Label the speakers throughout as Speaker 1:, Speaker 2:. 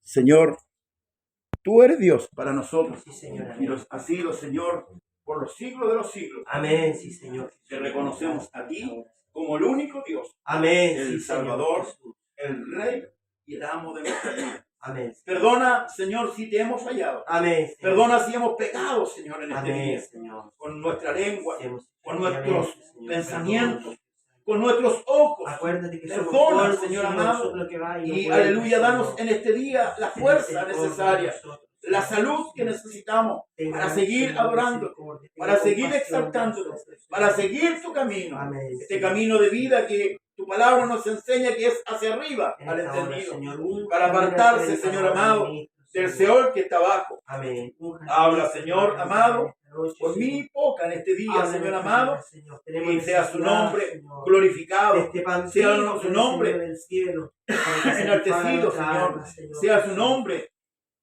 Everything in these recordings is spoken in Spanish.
Speaker 1: Señor, tú eres Dios para nosotros.
Speaker 2: Sí, Señor.
Speaker 1: Y
Speaker 2: Amén.
Speaker 1: los has sido, Señor, por los siglos de los siglos.
Speaker 2: Amén. Sí, Señor.
Speaker 1: Te reconocemos a ti como el único Dios,
Speaker 2: Amén.
Speaker 1: el
Speaker 2: Sí, Señor
Speaker 1: Salvador,
Speaker 2: Jesús.
Speaker 1: el Rey y el amo de nuestra vida.
Speaker 2: Amén.
Speaker 1: Perdona, Señor, si te hemos fallado.
Speaker 2: Amén. Señor.
Speaker 1: Perdona si hemos pecado, Señor, en este
Speaker 2: Amén,
Speaker 1: día.
Speaker 2: Señor.
Speaker 1: Con nuestra lengua,
Speaker 2: Sí, hemos-
Speaker 1: con nuestros
Speaker 2: Señor.
Speaker 1: pensamientos, con nuestros ojos.
Speaker 2: Acuérdate que somos
Speaker 1: Perdona,
Speaker 2: polvo,
Speaker 1: Señor amado.
Speaker 2: nosotros lo que va y no
Speaker 1: Y
Speaker 2: podemos,
Speaker 1: aleluya, danos
Speaker 2: Señor.
Speaker 1: en este día la
Speaker 2: Ten
Speaker 1: fuerza
Speaker 2: misericordia
Speaker 1: necesaria,
Speaker 2: de nosotros,
Speaker 1: la
Speaker 2: Señor.
Speaker 1: salud que necesitamos
Speaker 2: Tenga,
Speaker 1: para seguir
Speaker 2: Señor,
Speaker 1: adorando,
Speaker 2: misericordia.
Speaker 1: para
Speaker 2: Tenga
Speaker 1: seguir
Speaker 2: compasión de
Speaker 1: exaltándote,
Speaker 2: nosotros,
Speaker 1: para
Speaker 2: Señor.
Speaker 1: seguir tu camino.
Speaker 2: Amén,
Speaker 1: Este
Speaker 2: Señor.
Speaker 1: camino de vida que tu palabra nos enseña que es hacia arriba,
Speaker 2: En
Speaker 1: al
Speaker 2: esta hora,
Speaker 1: entendido,
Speaker 2: Señor, unja
Speaker 1: para
Speaker 2: la vida
Speaker 1: apartarse,
Speaker 2: de
Speaker 1: Señor
Speaker 2: cada
Speaker 1: amado,
Speaker 2: ministro,
Speaker 1: del
Speaker 2: Señor.
Speaker 1: Seol que está abajo.
Speaker 2: Amén. Unja la
Speaker 1: Habla,
Speaker 2: vida,
Speaker 1: Señor
Speaker 2: de
Speaker 1: amado,
Speaker 2: esta noche,
Speaker 1: por
Speaker 2: Señor.
Speaker 1: mi boca en este día,
Speaker 2: Habla
Speaker 1: Señor
Speaker 2: en esta
Speaker 1: amado,
Speaker 2: hora, Señor. Tenemos
Speaker 1: y sea su
Speaker 2: necesidad,
Speaker 1: nombre
Speaker 2: Señor,
Speaker 1: glorificado,
Speaker 2: de este pan
Speaker 1: sea
Speaker 2: vivo
Speaker 1: su
Speaker 2: que
Speaker 1: nombre
Speaker 2: descendió del cielo, para que satisfaga
Speaker 1: enaltecido,
Speaker 2: nuestra
Speaker 1: Señor,
Speaker 2: alma, Señor
Speaker 1: sea su
Speaker 2: Jesús.
Speaker 1: nombre,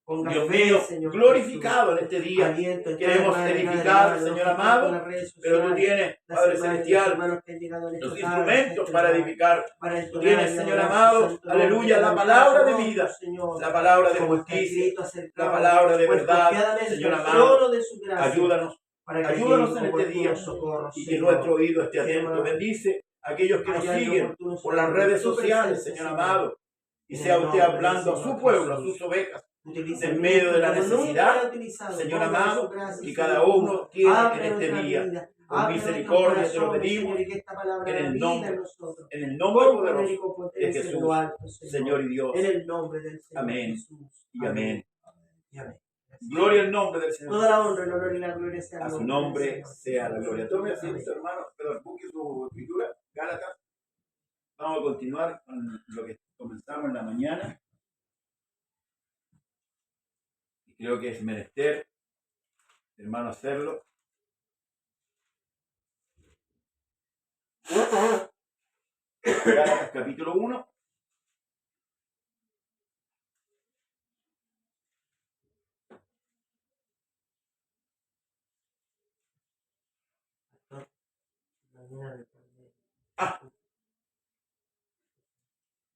Speaker 2: Ponga
Speaker 1: Dios
Speaker 2: fe,
Speaker 1: mío,
Speaker 2: Señor
Speaker 1: glorificado
Speaker 2: Jesús.
Speaker 1: en este día.
Speaker 2: Aliento en
Speaker 1: Queremos
Speaker 2: cada hermana,
Speaker 1: edificar,
Speaker 2: cada hermano,
Speaker 1: Señor
Speaker 2: los que
Speaker 1: amado,
Speaker 2: están en las redes
Speaker 1: pero tú
Speaker 2: sociales,
Speaker 1: tienes,
Speaker 2: las
Speaker 1: Padre
Speaker 2: hermanas y los
Speaker 1: Celestial,
Speaker 2: hermanos que han llegado en
Speaker 1: los
Speaker 2: esta tarde,
Speaker 1: instrumentos para
Speaker 2: Señor,
Speaker 1: edificar.
Speaker 2: para
Speaker 1: Tú
Speaker 2: entonar
Speaker 1: tienes,
Speaker 2: y
Speaker 1: Señor
Speaker 2: adorar su
Speaker 1: amado,
Speaker 2: santo nombre,
Speaker 1: aleluya, la
Speaker 2: levantar
Speaker 1: palabra
Speaker 2: su
Speaker 1: de
Speaker 2: rostro,
Speaker 1: vida,
Speaker 2: Señor,
Speaker 1: la palabra de
Speaker 2: como está
Speaker 1: justicia,
Speaker 2: escrito,
Speaker 1: la
Speaker 2: acercado,
Speaker 1: palabra de
Speaker 2: pues
Speaker 1: verdad,
Speaker 2: confiadamente
Speaker 1: Señor
Speaker 2: al
Speaker 1: amado.
Speaker 2: trono de su gracia,
Speaker 1: Ayúdanos,
Speaker 2: para que
Speaker 1: ayúdanos
Speaker 2: llegue
Speaker 1: en este día
Speaker 2: oportuno socorro,
Speaker 1: y que
Speaker 2: Señor.
Speaker 1: nuestro oído esté atento.
Speaker 2: Señor,
Speaker 1: Bendice a aquellos que nos
Speaker 2: haya el
Speaker 1: siguen
Speaker 2: oportuno
Speaker 1: por las
Speaker 2: socorro,
Speaker 1: redes
Speaker 2: su
Speaker 1: sociales,
Speaker 2: presencia,
Speaker 1: Señor
Speaker 2: Señor.
Speaker 1: amado, y
Speaker 2: En
Speaker 1: sea
Speaker 2: el
Speaker 1: usted
Speaker 2: nombre del
Speaker 1: hablando a su
Speaker 2: Señor
Speaker 1: pueblo, a
Speaker 2: Jesús.
Speaker 1: sus ovejas,
Speaker 2: Utiliza
Speaker 1: en medio de la
Speaker 2: como nunca
Speaker 1: necesidad,
Speaker 2: lo ha utilizado.
Speaker 1: Señor
Speaker 2: Póngale
Speaker 1: amado,
Speaker 2: su gracia,
Speaker 1: que
Speaker 2: Señor.
Speaker 1: cada uno tiene
Speaker 2: Habla
Speaker 1: en este
Speaker 2: nuestra
Speaker 1: día.
Speaker 2: vida,
Speaker 1: Con
Speaker 2: habla
Speaker 1: misericordia
Speaker 2: nuestros
Speaker 1: te lo
Speaker 2: corazones,
Speaker 1: pedimos,
Speaker 2: Señor, y que esta palabra
Speaker 1: en
Speaker 2: da
Speaker 1: el
Speaker 2: vida
Speaker 1: nombre,
Speaker 2: en nosotros.
Speaker 1: en el nombre
Speaker 2: Con poder
Speaker 1: poderoso
Speaker 2: y con
Speaker 1: de
Speaker 2: potencia en
Speaker 1: Jesús,
Speaker 2: lo alto,
Speaker 1: Señor y Dios.
Speaker 2: En el nombre del Señor
Speaker 1: Amén
Speaker 2: Jesús.
Speaker 1: y amén.
Speaker 2: Y amén.
Speaker 1: Gloria al nombre del Señor.
Speaker 2: Toda la honra, el honor y la gloria sea
Speaker 1: A su
Speaker 2: del
Speaker 1: nombre
Speaker 2: Señor.
Speaker 1: sea la gloria. Tome asiento,
Speaker 2: Amén.
Speaker 1: hermano. Perdón, busque su escritura, Gálatas. Vamos a continuar con lo que comenzamos en la mañana. Y creo que es menester, hermano, hacerlo. Gálatas capítulo 1.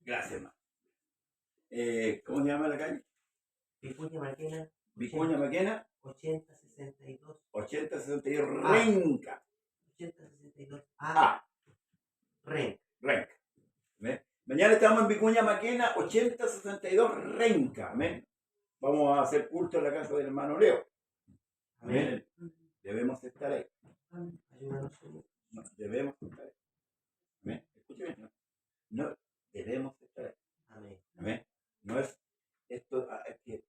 Speaker 1: Gracias, hermano. ¿Cómo se llama la calle?
Speaker 2: Vicuña Maquena.
Speaker 1: Vicuña Maquena.
Speaker 2: 8062.
Speaker 1: 8062 Renca.
Speaker 2: 8062.
Speaker 1: Renca. ¿Ven? Mañana estamos en Vicuña Maquena, 8062 Renca. Amén. Vamos a hacer culto en la casa del hermano Leo. Amén. Debemos estar ahí.
Speaker 2: Ayúdanos, Señor.
Speaker 1: No, debemos estar ahí. Amén. Escúcheme. No, debemos estar ahí.
Speaker 2: Amén.
Speaker 1: Amén. No es esto, es que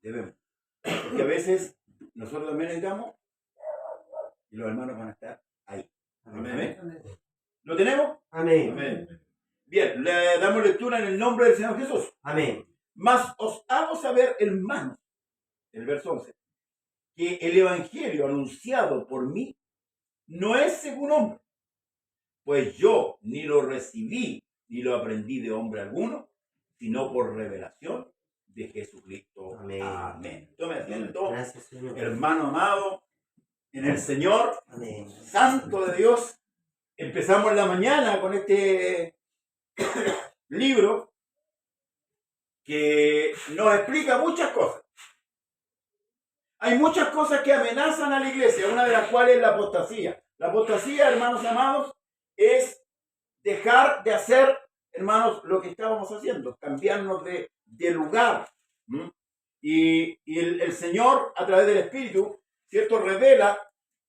Speaker 1: debemos. Porque a veces nosotros también necesitamos y los hermanos van a estar ahí. Amén. Amén. ¿Lo tenemos?
Speaker 2: Amén.
Speaker 1: Amén. Bien, le damos lectura en el nombre del Señor Jesús.
Speaker 2: Amén.
Speaker 1: Mas os hago saber, hermanos, el verso 11, que el evangelio anunciado por mí no es según hombre, pues yo ni lo recibí ni lo aprendí de hombre alguno, sino por revelación de Jesucristo.
Speaker 2: Amén.
Speaker 1: Amén. Tome asiento,
Speaker 2: Gracias, Señor.
Speaker 1: hermano amado, en el Señor,
Speaker 2: Amén.
Speaker 1: Santo de Dios. Empezamos la mañana con este libro que nos explica muchas cosas. Hay muchas cosas que amenazan a la iglesia, una de las cuales es la apostasía. La apostasía, hermanos amados, es dejar de hacer, hermanos, lo que estábamos haciendo, cambiarnos de lugar. Y el Señor, a través del Espíritu, ¿cierto?, revela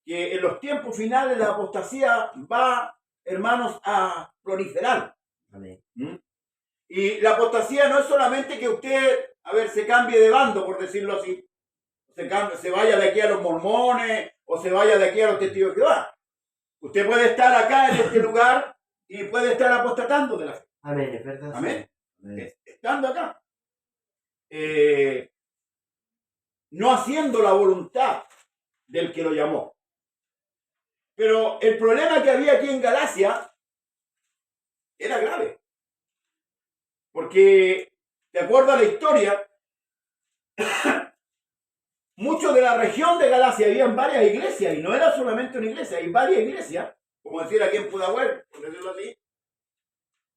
Speaker 1: que en los tiempos finales la apostasía va, hermanos, a proliferar.
Speaker 2: Amén.
Speaker 1: Y la apostasía no es solamente que usted, se cambie de bando, por decirlo así. Se vaya de aquí a los mormones o se vaya de aquí a los testigos de Jehová. Usted puede estar acá en este lugar y puede estar apostatando de la fe.
Speaker 2: Amén, es verdad.
Speaker 1: Amén. Estando acá. No haciendo la voluntad del que lo llamó. Pero el problema que había aquí en Galacia era grave. Porque, de acuerdo a la historia, muchos de la región de Galacia habían varias iglesias, y no era solamente una iglesia, hay varias iglesias, como decir aquí en Pudahuel, por decirlo así,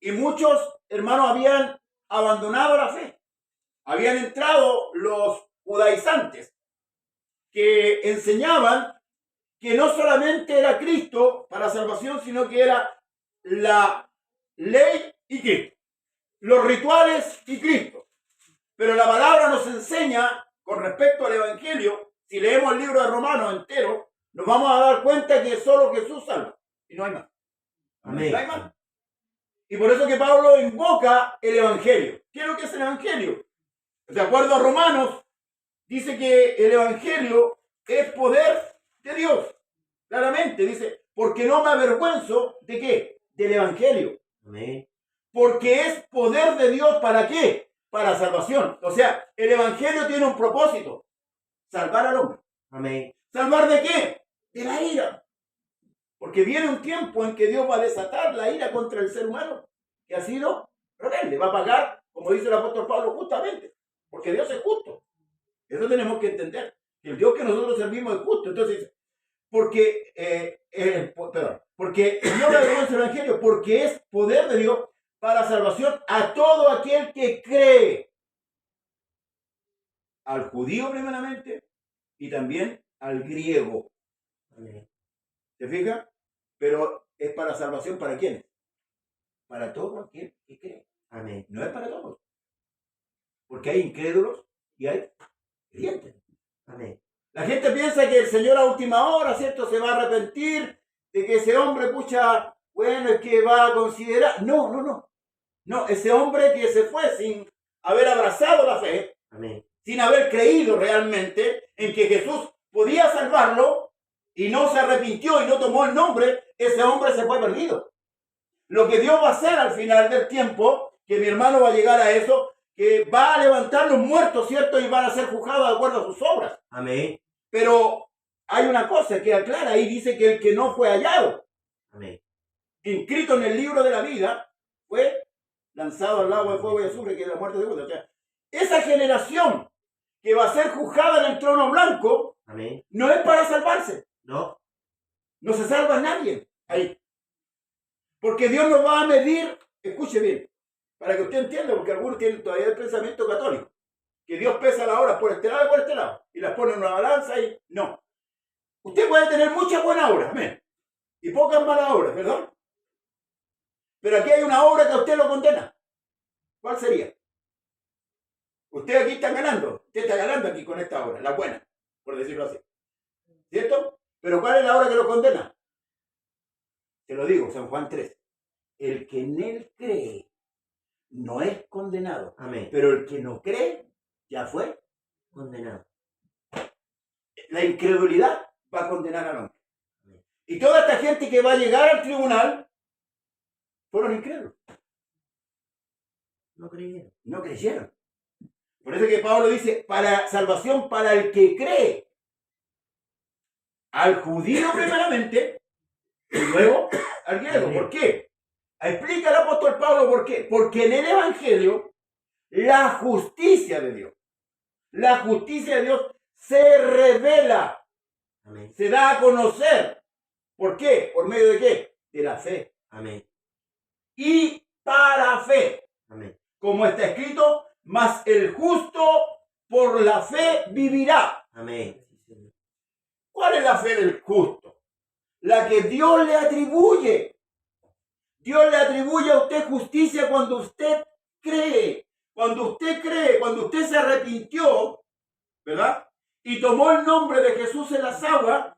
Speaker 1: y muchos hermanos habían abandonado la fe, habían habían entrado los judaizantes que enseñaban que no solamente era Cristo para salvación, sino que era la ley y Cristo, los rituales y Cristo. Pero la palabra nos enseña, con respecto al Evangelio, si leemos el libro de Romanos entero, nos vamos a dar cuenta que solo Jesús salva, y no hay más.
Speaker 2: Amén.
Speaker 1: No hay más. Y por eso que Pablo invoca el Evangelio. ¿Qué es lo que es el Evangelio? De acuerdo a Romanos, dice que el Evangelio es poder de Dios. Claramente dice, porque no me avergüenzo de qué? Del Evangelio.
Speaker 2: Amén.
Speaker 1: Porque es poder de Dios, ¿para qué? Para salvación. O sea, el Evangelio tiene un propósito. Salvar al hombre.
Speaker 2: Amén.
Speaker 1: ¿Salvar de qué? De la ira. Porque viene un tiempo en que Dios va a desatar la ira contra el ser humano que ha sido rebelde. Va a pagar, como dice el apóstol Pablo, justamente. Porque Dios es justo. Eso tenemos que entender. El Dios que nosotros servimos es justo. Entonces, porque no me avergüenzo del Evangelio, porque es poder de Dios para salvación a todo aquel que cree. Al judío primeramente y también al griego.
Speaker 2: Amén.
Speaker 1: ¿Te fijas? Pero es para salvación ¿para quién? Para todo aquel que cree.
Speaker 2: Amén.
Speaker 1: No es para todos. Porque hay incrédulos y hay creyentes.
Speaker 2: Amén.
Speaker 1: La gente piensa que el Señor a última hora, ¿cierto? Se va a arrepentir de que ese hombre, pucha, bueno, es que va a considerar. No, no, no. No, ese hombre que se fue sin haber abrazado la fe,
Speaker 2: Amén.
Speaker 1: sin haber creído realmente en que Jesús podía salvarlo y no se arrepintió y no tomó el nombre, ese hombre se fue perdido. Lo que Dios va a hacer al final del tiempo, que mi hermano va a llegar a eso, que va a levantar los muertos, ¿cierto? Y van a ser juzgados de acuerdo a sus obras.
Speaker 2: Amén.
Speaker 1: Pero hay una cosa que aclara ahí, dice que el que no fue hallado,
Speaker 2: Amén.
Speaker 1: inscrito en el libro de la vida, fue lanzado al lago de fuego y azufre, que es la muerte segunda. O sea, esa generación que va a ser juzgada en el trono blanco,
Speaker 2: Amén.
Speaker 1: no es para salvarse.
Speaker 2: No.
Speaker 1: No se salva nadie ahí. Porque Dios nos va a medir, escuche bien, para que usted entienda, porque algunos tienen todavía el pensamiento católico, que Dios pesa las horas por este lado y por este lado, y las pone en una balanza y no. Usted puede tener muchas buenas obras, amén, y pocas malas obras, ¿verdad? Pero aquí hay una obra que a usted lo condena. ¿Cuál sería? Usted aquí está ganando, usted está ganando aquí con esta obra, la buena, por decirlo así. ¿Cierto? Pero ¿cuál es la obra que lo condena? Te lo digo, San Juan 3. El que en él cree no es condenado.
Speaker 2: Amén.
Speaker 1: Pero el que no cree ya fue
Speaker 2: Condenado.
Speaker 1: La incredulidad va a condenar al hombre.
Speaker 2: Amén.
Speaker 1: Y toda esta gente que va a llegar al tribunal fueron incrédulos.
Speaker 2: No creyeron.
Speaker 1: No creyeron. Por eso que Pablo dice, para salvación para el que cree. Al judío primeramente y luego al griego. ¿Por qué? Explica el apóstol Pablo por qué. Porque en el Evangelio la justicia de Dios se revela,
Speaker 2: Amén.
Speaker 1: se da a conocer. ¿Por qué? ¿Por medio de qué? De la fe.
Speaker 2: Amén.
Speaker 1: Y para fe.
Speaker 2: Amén.
Speaker 1: Como está escrito, mas el justo por la fe vivirá.
Speaker 2: Amén.
Speaker 1: ¿Cuál es la fe del justo? La que Dios le atribuye. Dios le atribuye a usted justicia cuando usted cree. Cuando usted cree, cuando usted se arrepintió, ¿verdad? Y tomó el nombre de Jesús en las aguas,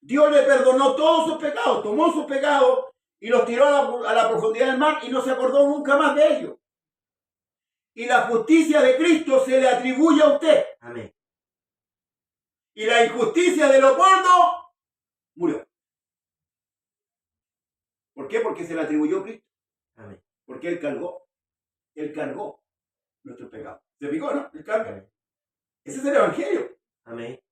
Speaker 1: Dios le perdonó todos sus pecados, tomó sus pecados y los tiró a la profundidad del mar y no se acordó nunca más de ellos. Y la justicia de Cristo se le atribuye a usted.
Speaker 2: Amén.
Speaker 1: Y la injusticia de Leopoldo murió. ¿Por qué? Porque se le atribuyó a Cristo.
Speaker 2: Amén.
Speaker 1: Porque Él cargó nuestros pecados. ¿Se fijó, no? Él carga.
Speaker 2: Amén.
Speaker 1: Ese es el Evangelio.
Speaker 2: Amén.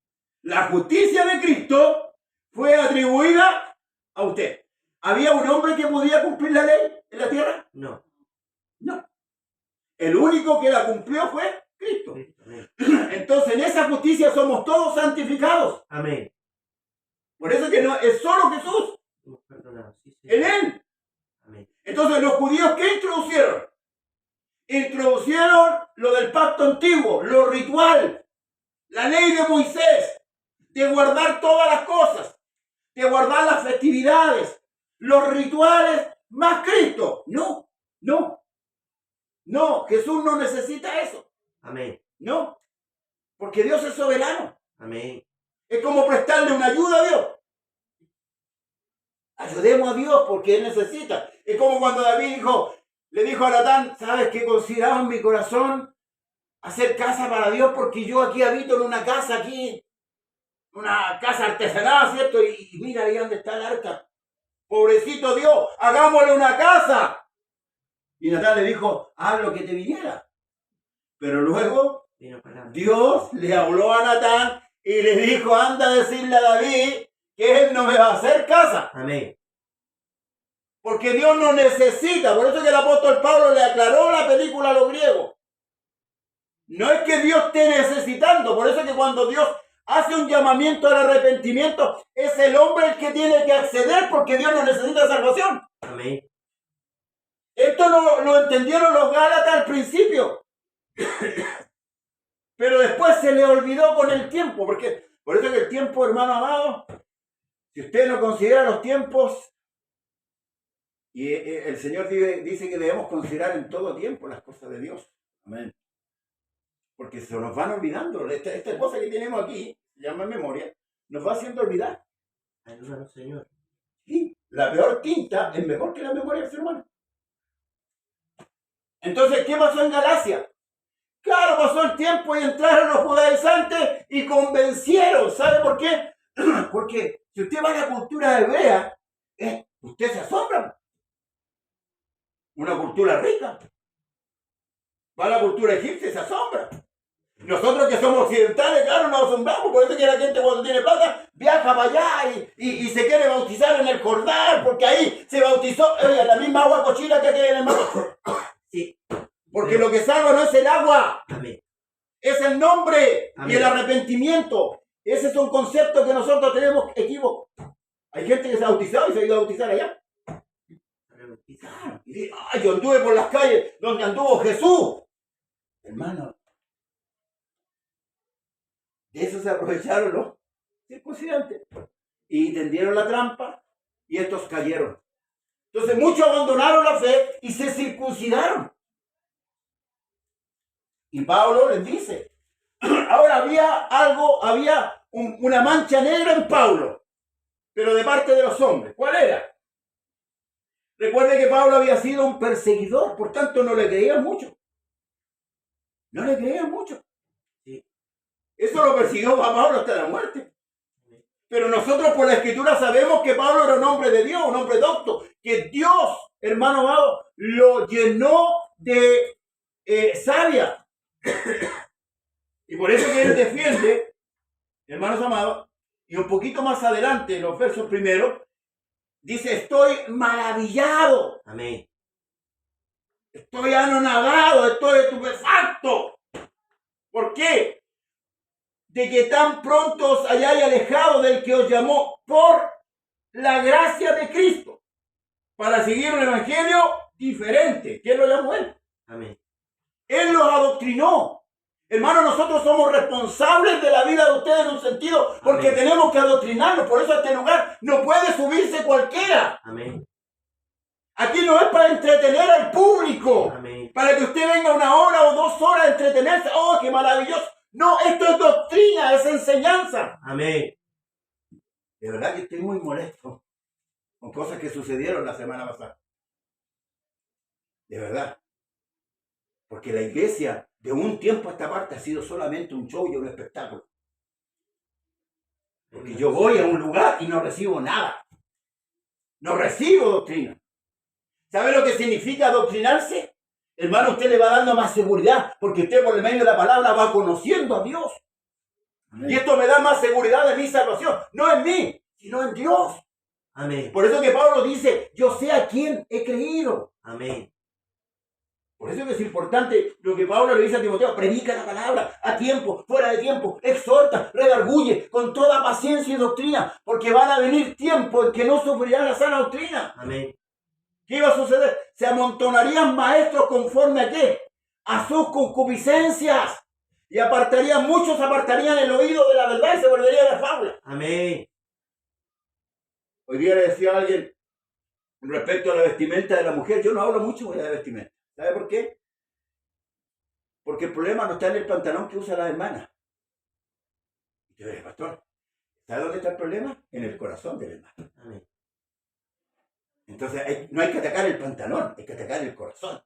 Speaker 1: La justicia de Cristo fue atribuida a usted. ¿Había un hombre que podía cumplir la ley en la tierra?
Speaker 2: No.
Speaker 1: No. El único que la cumplió fue Cristo.
Speaker 2: Amén.
Speaker 1: Entonces en esa justicia somos todos santificados.
Speaker 2: Amén.
Speaker 1: Por eso que no es solo Jesús.
Speaker 2: Perdonado. Sí, sí.
Speaker 1: En Él.
Speaker 2: Amén.
Speaker 1: Entonces los judíos, ¿qué introducieron? Introducieron lo del pacto antiguo, lo ritual, la ley de Moisés, de guardar todas las cosas, de guardar las festividades, los rituales, más Cristo. No, no, no, Jesús no necesita eso.
Speaker 2: Amén.
Speaker 1: No, porque Dios es soberano.
Speaker 2: Amén.
Speaker 1: Es como prestarle una ayuda a Dios. Ayudemos a Dios porque Él necesita. Es como cuando David le dijo a Natán, ¿sabes qué? Consideraba en mi corazón hacer casa para Dios porque yo aquí habito en una casa artesanal, ¿cierto? Y mira ahí donde está el arca. Pobrecito Dios, hagámosle una casa. Y Natán le dijo, haz lo que te viniera. Pero luego Dios le habló a Natán y le dijo, anda a decirle a David que él no me va a hacer casa.
Speaker 2: Amén.
Speaker 1: Porque Dios no necesita. Por eso que el apóstol Pablo le aclaró la película a los griegos. No es que Dios esté necesitando. Por eso que cuando Dios hace un llamamiento al arrepentimiento, es el hombre el que tiene que acceder porque Dios no necesita salvación.
Speaker 2: Amén.
Speaker 1: Esto lo entendieron los Gálatas al principio. Pero después se le olvidó con el tiempo. Porque por eso que el tiempo, hermano amado, si usted no considera los tiempos, y el Señor dice que debemos considerar en todo tiempo las cosas de Dios. Amén. Porque se nos van olvidando. Esta cosa que tenemos aquí, se llama memoria, nos va haciendo olvidar.
Speaker 2: Ayúdanos, Señor.
Speaker 1: Y la peor tinta es mejor que la memoria del ser humano. Entonces, ¿qué pasó en Galacia? Claro, pasó el tiempo y entraron los judaizantes y convencieron. ¿Sabe por qué? Porque si usted va a la cultura hebrea, usted se asombra. Una cultura rica. Va a la cultura egipcia y se asombra. Nosotros que somos occidentales, claro, nos asombramos. Por eso que la gente cuando tiene plata viaja para allá y se quiere bautizar en el Jordán, porque ahí se bautizó, oiga, la misma agua cochina que hay en el mar.
Speaker 2: Sí.
Speaker 1: Porque lo que salva no es el agua.
Speaker 2: Amén.
Speaker 1: Es el nombre.
Speaker 2: Amén.
Speaker 1: Y el arrepentimiento. Ese es un concepto que nosotros tenemos equívoco. Hay gente que se ha bautizado y se ha ido a bautizar allá. Y dice, ay, yo anduve por las calles donde anduvo Jesús. Hermano, de eso se aprovecharon los circuncidantes. Y tendieron la trampa y estos cayeron. Entonces muchos abandonaron la fe y se circuncidaron. Y Pablo les dice, ahora había una mancha negra en Pablo, pero de parte de los hombres. ¿Cuál era? Recuerde que Pablo había sido un perseguidor, por tanto no le creían mucho. No le creían mucho.
Speaker 2: Sí.
Speaker 1: Eso lo persiguió a Pablo hasta la muerte. Pero nosotros por la Escritura sabemos que Pablo era un hombre de Dios, un hombre docto, que Dios, hermano amado, lo llenó de savia. Y por eso que él defiende, hermanos amados, y un poquito más adelante, en los versos primeros, dice, estoy maravillado.
Speaker 2: Amén.
Speaker 1: Estoy anonadado, estoy estupefacto. ¿Por qué? De que tan pronto os hayáis alejado del que os llamó por la gracia de Cristo para seguir un evangelio diferente. ¿Quién lo llamó él?
Speaker 2: Amén.
Speaker 1: Él los adoctrinó. Hermano, nosotros somos responsables de la vida de ustedes en un sentido porque
Speaker 2: Amén.
Speaker 1: tenemos que adoctrinarlos. Por eso a este lugar no puede subirse cualquiera.
Speaker 2: Amén.
Speaker 1: Aquí no es para entretener al público.
Speaker 2: Amén.
Speaker 1: Para que usted venga 1 hora o 2 horas a entretenerse. ¡Oh, qué maravilloso! No, esto es doctrina, es enseñanza.
Speaker 2: Amén.
Speaker 1: De verdad que estoy muy molesto con cosas que sucedieron la semana pasada. De verdad. Porque la iglesia de un tiempo a esta parte ha sido solamente un show y un espectáculo. Porque yo voy a un lugar y no recibo nada. No recibo doctrina. ¿Sabe lo que significa adoctrinarse? Hermano, usted le va dando más seguridad, porque usted por el medio de la palabra va conociendo a Dios. Amén. Y esto me da más seguridad de mi salvación. No en mí, sino en Dios.
Speaker 2: Amén.
Speaker 1: Por eso que Pablo dice, yo sé a quién he creído.
Speaker 2: Amén.
Speaker 1: Por eso que es importante lo que Pablo le dice a Timoteo, predica la palabra a tiempo, fuera de tiempo, exhorta, redarguye con toda paciencia y doctrina, porque van a venir tiempos en que no sufrirán la sana doctrina.
Speaker 2: Amén.
Speaker 1: ¿Qué iba a suceder? Se amontonarían maestros conforme a qué? a sus concupiscencias. Y muchos apartarían el oído de la verdad y se volvería de fábula.
Speaker 2: Amén.
Speaker 1: Hoy día le decía a alguien respecto a la vestimenta de la mujer, yo no hablo mucho de la vestimenta. ¿Sabe por qué? Porque el problema no está en el pantalón que usa la hermana. Y yo le dije, pastor, ¿sabe dónde está el problema? En el corazón del hermano.
Speaker 2: Amén.
Speaker 1: Entonces no hay que atacar el pantalón, hay que atacar el corazón.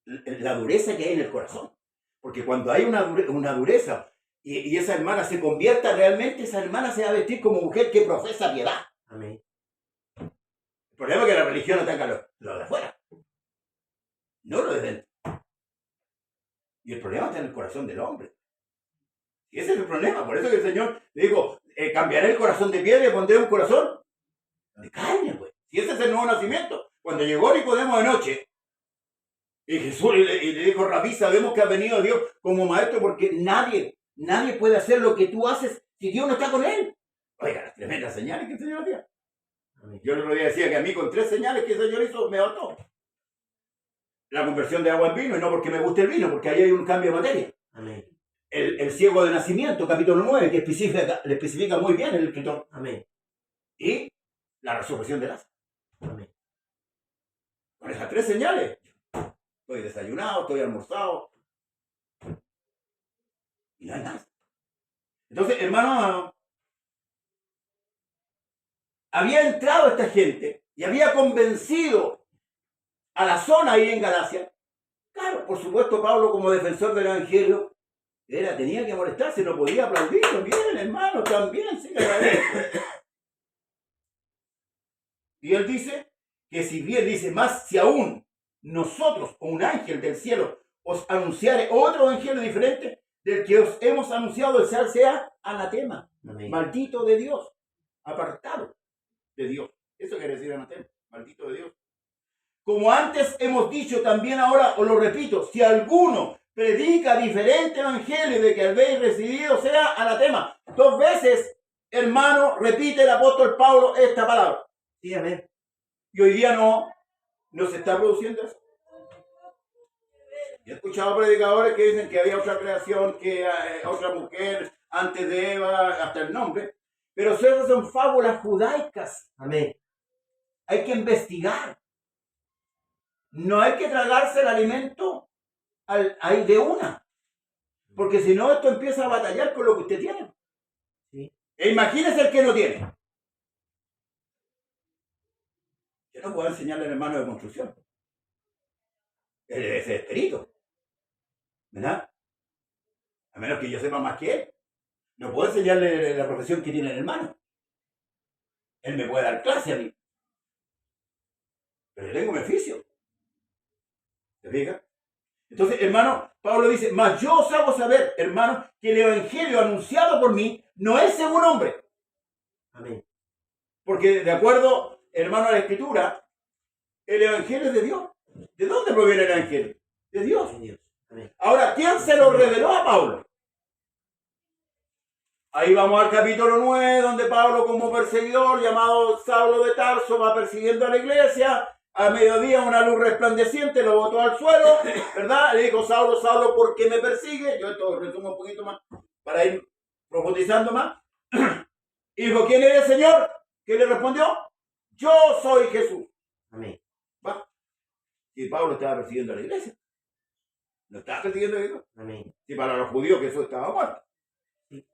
Speaker 1: La dureza que hay en el corazón. Porque cuando hay una dureza y esa hermana se convierta realmente, esa hermana se va a vestir como mujer que profesa piedad.
Speaker 2: Amén.
Speaker 1: El problema es que la religión ataca lo de afuera, no lo de dentro. Y el problema está en el corazón del hombre. Y ese es el problema. Por eso que el Señor le dijo, cambiaré el corazón de piedra y pondré un corazón de carne, pues. Si ese es el nuevo nacimiento. Cuando llegó Nicodemo de noche, y Jesús y le dijo, Rabí, sabemos que ha venido Dios como maestro, porque nadie puede hacer lo que tú haces si Dios no está con él. Oiga, las tremendas señales que el Señor hacía. Yo el otro día decía que a mí con 3 señales que el Señor hizo me bastó. La conversión de agua en vino, y no porque me guste el vino, porque ahí hay un cambio de materia.
Speaker 2: Amén.
Speaker 1: El ciego de nacimiento, capítulo 9, que le especifica muy bien el escritor.
Speaker 2: Amén.
Speaker 1: Y la resurrección de Lázaro.
Speaker 2: Amén.
Speaker 1: Con esas 3 señales. Estoy desayunado, estoy almorzado. Y no hay nada. Entonces, hermano, había entrado esta gente y había convencido a la zona ahí en Galacia. Claro, por supuesto, Pablo, como defensor del Evangelio, tenía que molestarse, no podía aplaudirlo. Bien, hermano, también, sí, agradezco. Y él dice que si bien dice, más si aún nosotros o un ángel del cielo os anunciare otro evangelio diferente del que os hemos anunciado, el sea anatema.
Speaker 2: Amén.
Speaker 1: Maldito de Dios, apartado de Dios. Eso quiere decir anatema, maldito de Dios. Como antes hemos dicho, también ahora os lo repito, si alguno predica diferente evangelio de que habéis recibido, sea anatema. 2 veces, hermano, repite el apóstol Pablo esta palabra.
Speaker 2: Sí, amén.
Speaker 1: Y hoy día no se está produciendo eso. He escuchado predicadores que dicen que había otra creación, que otra mujer antes de Eva, hasta el nombre. Pero esas son fábulas judaicas.
Speaker 2: Amén.
Speaker 1: Hay que investigar. No hay que tragarse el alimento ahí de una. Porque si no, esto empieza a batallar con lo que usted tiene.
Speaker 2: Sí.
Speaker 1: E imagínese el que no tiene. Yo no puedo enseñarle al hermano de construcción. Él es el perito. ¿Verdad? A menos que yo sepa más que él. No puedo enseñarle la profesión que tiene el hermano. Él me puede dar clase a mí. Pero yo tengo beneficio. ¿Se fija? Entonces, hermano, Pablo dice, mas yo os hago saber, hermano, que el evangelio anunciado por mí no es según hombre.
Speaker 2: Amén.
Speaker 1: Porque de acuerdo, hermano, a la escritura, el evangelio es de Dios. ¿De dónde proviene el evangelio? De Dios.
Speaker 2: De Dios. Amén.
Speaker 1: Ahora, ¿quién se lo reveló a Pablo? Ahí vamos al capítulo 9, donde Pablo, como perseguidor, llamado Saulo de Tarso, va persiguiendo a la iglesia. A mediodía una luz resplandeciente lo botó al suelo, ¿verdad? Le dijo, Saulo, Saulo, ¿por qué me persigue? Yo esto resumo un poquito más para ir profundizando más. Y dijo, ¿quién eres, Señor? ¿Qué le respondió? Yo soy Jesús.
Speaker 2: Amén.
Speaker 1: ¿Va? Y Pablo estaba persiguiendo a la iglesia. No estaba persiguiendo a Jesús.
Speaker 2: Amén.
Speaker 1: Si para los judíos Jesús estaba muerto.
Speaker 2: Sí.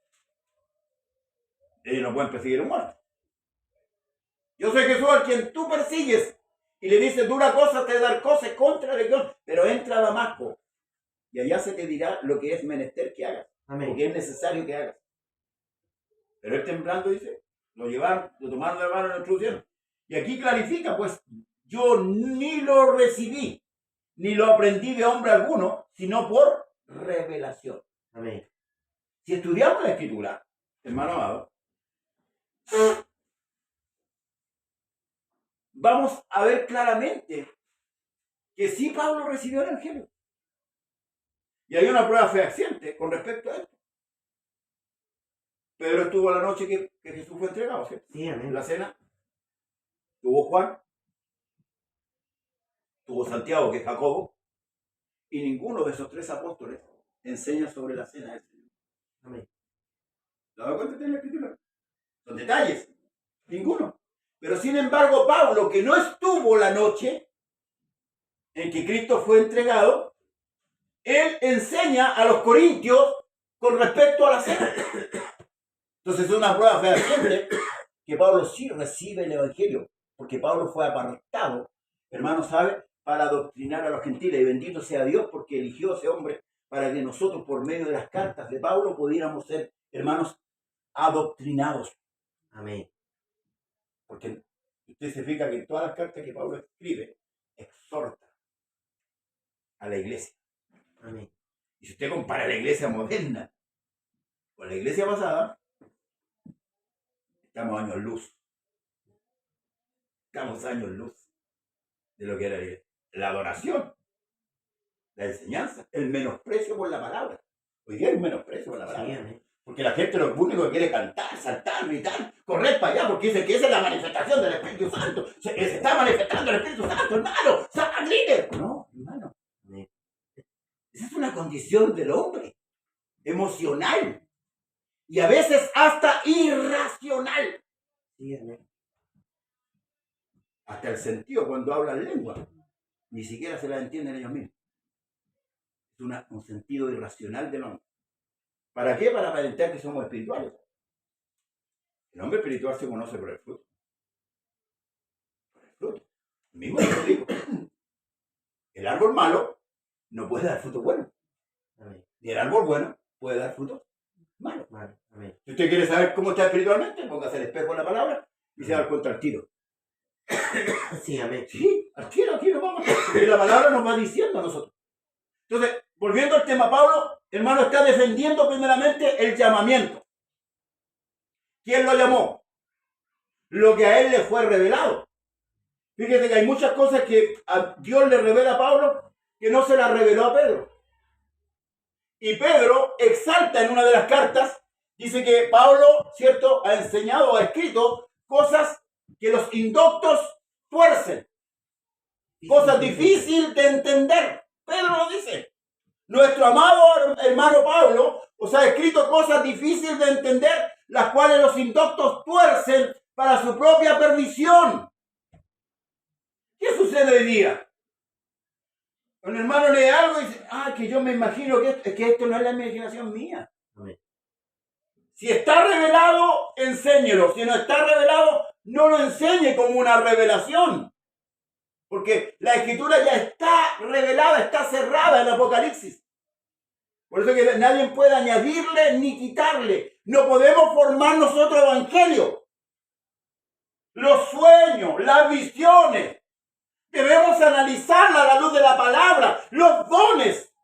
Speaker 1: Ellos no pueden perseguir a un muerto. Yo soy Jesús al quien tú persigues. Y le dice, dura cosa te dar cosas contra la religión, pero entra a Damasco. Y allá se te dirá lo que es menester que hagas.
Speaker 2: Amén.
Speaker 1: Porque es necesario que hagas. Pero él temblando dice, lo llevaron, lo tomaron de la mano y lo introducieron. Y aquí clarifica, pues, yo ni lo recibí, ni lo aprendí de hombre alguno, sino por revelación.
Speaker 2: Amén.
Speaker 1: Si estudiamos la escritura, hermano amado, vamos a ver claramente que sí Pablo recibió el evangelio. Y hay una prueba fehaciente con respecto a esto. Pedro estuvo la noche que Jesús fue entregado, ¿cierto?
Speaker 2: Sí, amén.
Speaker 1: En la cena. Tuvo Juan. Tuvo Santiago, que es Jacobo. Y ninguno de esos 3 apóstoles enseña sobre la cena del Señor.
Speaker 2: Amén.
Speaker 1: ¿Te das cuenta de la escritura? Son detalles. Ninguno. Pero sin embargo, Pablo, que no estuvo la noche en que Cristo fue entregado, él enseña a los corintios con respecto a la cena. Entonces es una prueba fehaciente que Pablo sí recibe el Evangelio, porque Pablo fue apartado, hermano, ¿sabe?, para adoctrinar a los gentiles. Y bendito sea Dios porque eligió a ese hombre para que nosotros, por medio de las cartas de Pablo, pudiéramos ser, hermanos, adoctrinados.
Speaker 2: Amén.
Speaker 1: Porque usted se fija que en todas las cartas que Pablo escribe, exhorta a la iglesia.
Speaker 2: Amén.
Speaker 1: Y si usted compara la iglesia moderna con la iglesia pasada, estamos años luz. Estamos años luz de lo que era la adoración, la enseñanza, el menosprecio por la palabra. Hoy día hay un menosprecio por la palabra.
Speaker 2: Sí, amén.
Speaker 1: Porque la gente lo único que quiere es cantar, saltar, gritar, correr para allá, porque dice que esa es la manifestación del Espíritu Santo. Se está manifestando el Espíritu Santo, hermano. ¡Salta, líder! No, hermano. Esa es una condición del hombre, emocional. Y a veces hasta irracional.
Speaker 2: Sí, amén.
Speaker 1: Hasta el sentido cuando hablan lengua. Ni siquiera se la entienden ellos mismos. Es un sentido irracional del hombre. ¿Para qué? Para aparentar que somos espirituales. El hombre espiritual se conoce por el fruto. Por el fruto. Mismo lo digo. El árbol malo no puede dar fruto bueno.
Speaker 2: Amén.
Speaker 1: Ni el árbol bueno puede dar fruto malo.
Speaker 2: Amén.
Speaker 1: Si usted quiere saber cómo está espiritualmente, póngase el espejo en la palabra y se da cuenta al tiro.
Speaker 2: Sí, amén.
Speaker 1: Sí, al tiro, vamos. Y la palabra nos va diciendo a nosotros. Entonces, volviendo al tema, Pablo, hermano, está defendiendo primeramente el llamamiento. ¿Quién lo llamó? Lo que a él le fue revelado. Fíjese que hay muchas cosas que a Dios le revela a Pablo que no se las reveló a Pedro. Y Pedro exalta en una de las cartas, dice que Pablo, ¿cierto?, ha enseñado o ha escrito cosas que los indoctos tuercen. Cosas difíciles de entender. Pedro lo dice. Nuestro amado hermano Pablo os ha escrito cosas difíciles de entender, las cuales los indoctos tuercen para su propia perdición. ¿Qué sucede hoy día? Un hermano lee algo y dice, que yo me imagino que esto no es la imaginación mía.
Speaker 2: Amén.
Speaker 1: Si está revelado, enséñelo. Si no está revelado, no lo enseñe como una revelación. Porque la escritura ya está revelada, está cerrada en Apocalipsis. Por eso que nadie puede añadirle ni quitarle. No podemos formar nosotros evangelio. Los sueños, las visiones, debemos analizarla a la luz de la palabra. Los dones,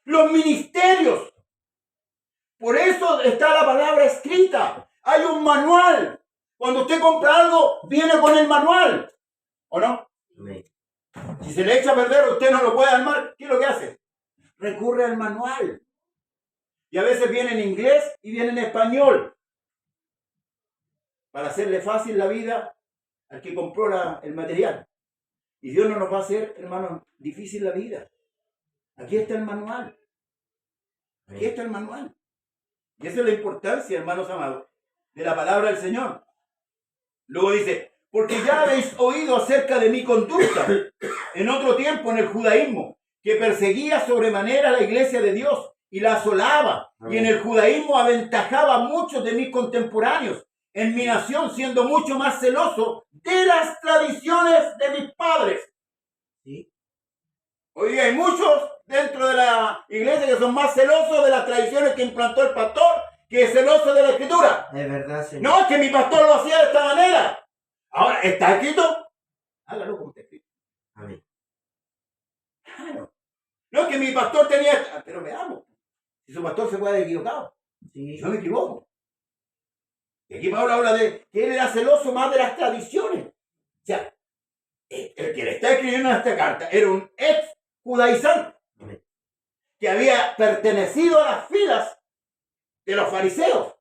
Speaker 1: los ministerios. Por eso está la palabra escrita. Hay un manual. Cuando usted compra algo, viene con el manual. ¿O no?
Speaker 2: Amén.
Speaker 1: Si se le echa a perder, usted no lo puede armar. ¿Qué es lo que hace? Recurre al manual. Y a veces viene en inglés y viene en español. Para hacerle fácil la vida al que compró el material. Y Dios no nos va a hacer, hermano, difícil la vida. Aquí está el manual. Aquí está el manual. Y esa es la importancia, hermanos amados, de la palabra del Señor. Luego dice, porque ya habéis oído acerca de mi conducta en otro tiempo en el judaísmo, que perseguía sobremanera a la iglesia de Dios y la asolaba. Amén. Y en el judaísmo aventajaba a muchos de mis contemporáneos en mi nación, siendo mucho más celoso de las tradiciones de mis padres.
Speaker 2: ¿Sí?
Speaker 1: Hoy día hay muchos dentro de la iglesia que son más celosos de las tradiciones que implantó el pastor que celosos de la escritura.
Speaker 2: Es verdad, Señor.
Speaker 1: No, es que mi pastor lo hacía de esta manera. Ahora, ¿está escrito? Hágalo como está escrito.
Speaker 2: Amén.
Speaker 1: Claro. No, es que mi pastor tenía... Pero veamos. Si su pastor se puede haber equivocado.
Speaker 2: Sí.
Speaker 1: Yo me equivoco. Y aquí Pablo habla de que él era celoso más de las tradiciones. O sea, el que le está escribiendo esta carta era un ex judaizante que había pertenecido a las filas de los fariseos.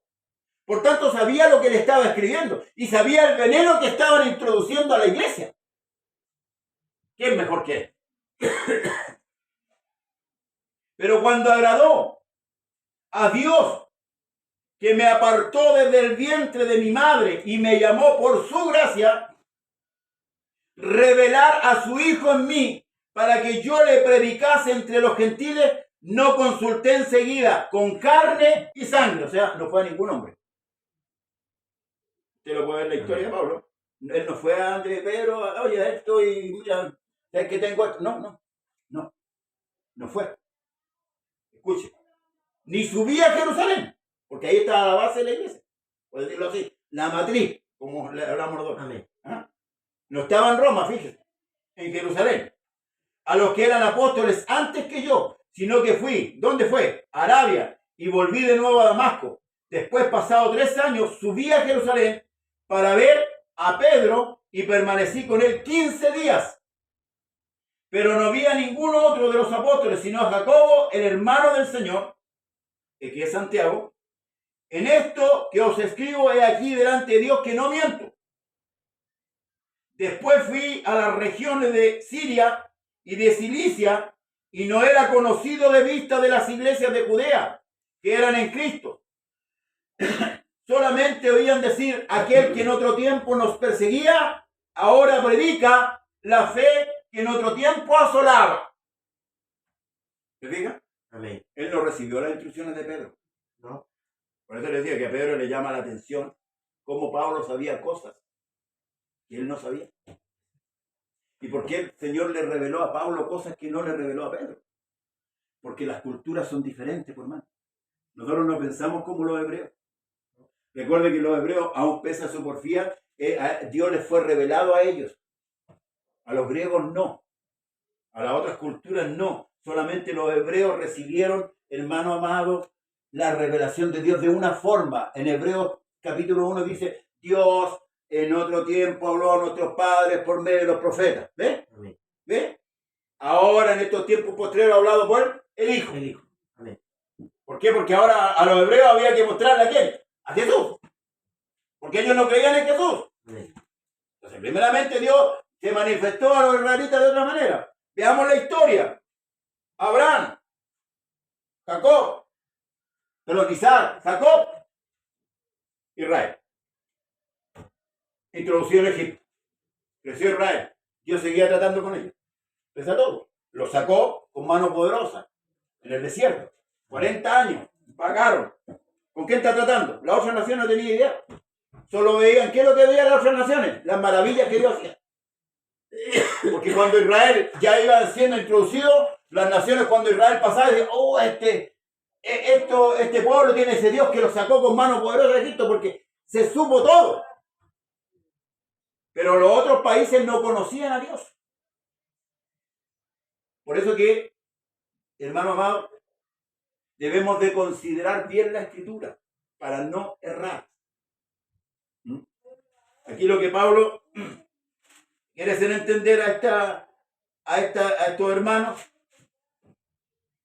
Speaker 1: Por tanto, sabía lo que le estaba escribiendo y sabía el veneno que estaban introduciendo a la iglesia. ¿Quién mejor que él? Pero cuando agradó a Dios, que me apartó desde el vientre de mi madre y me llamó por su gracia, revelar a su Hijo en mí para que yo le predicase entre los gentiles, no consulté enseguida con carne y sangre. O sea, no fue a ningún hombre. Usted lo puede ver en la historia de Pablo. Él no fue a Pedro, oye, esto y mira, es que tengo esto. No fue. Escuche. Ni subía a Jerusalén, porque ahí está la base de la iglesia. Por decirlo así, la matriz, como le hablamos los dos.
Speaker 2: Amén.
Speaker 1: ¿Ah? No estaba en Roma, fíjese, en Jerusalén. A los que eran apóstoles antes que yo, sino que fui, ¿dónde fue? Arabia, y volví de nuevo a Damasco. Después, pasado 3 años, subí a Jerusalén para ver a Pedro y permanecí con él 15 días. Pero no vi a ninguno otro de los apóstoles, sino a Jacobo, el hermano del Señor, que es Santiago. En esto que os escribo he aquí delante de Dios que no miento. Después fui a las regiones de Siria y de Cilicia, y no era conocido de vista de las iglesias de Judea, que eran en Cristo. Solamente oían decir, aquel que en otro tiempo nos perseguía, ahora predica la fe que en otro tiempo asolaba. ¿Se fija?
Speaker 2: Amén.
Speaker 1: Él no recibió las instrucciones de Pedro.
Speaker 2: ¿No?
Speaker 1: Por eso le decía que a Pedro le llama la atención cómo Pablo sabía cosas que él no sabía. ¿Y por qué el Señor le reveló a Pablo cosas que no le reveló a Pedro? Porque las culturas son diferentes, por hermano. Nosotros no pensamos como los hebreos. Recuerde que los hebreos, aún pese a su porfía, Dios les fue revelado a ellos. A los griegos no. A las otras culturas no. Solamente los hebreos recibieron, hermano amado, la revelación de Dios de una forma. En Hebreos capítulo 1 dice, Dios en otro tiempo habló a nuestros padres por medio de los profetas. ¿Ve?
Speaker 2: Amén.
Speaker 1: ¿Ve? Ahora en estos tiempos postreros ha hablado por el Hijo.
Speaker 2: El Hijo. Amén.
Speaker 1: ¿Por qué? Porque ahora a los hebreos había que mostrarle a quién. A Jesús. Porque ellos no creían en Jesús.
Speaker 2: Amén.
Speaker 1: Entonces, primeramente Dios se manifestó a los israelitas de otra manera. Veamos la historia. Abraham, Jacob, Isaac, Jacob, Israel. Introducido en Egipto. Creció Israel. Dios seguía tratando con ellos. Pese a todo. Los sacó con mano poderosa en el desierto. 40 años. Pagaron. ¿Con quién está tratando? La otra nación no tenía idea. Solo veían, ¿qué es lo que veían las otras naciones? Las maravillas que Dios hacía. Porque cuando Israel ya iba siendo introducido, las naciones cuando Israel pasaba, decían, oh, este pueblo tiene ese Dios que lo sacó con mano poderosa de Egipto, porque se supo todo. Pero los otros países no conocían a Dios. Por eso que, hermano amado, debemos de considerar bien la Escritura para no errar. Aquí lo que Pablo quiere hacer entender a estos hermanos,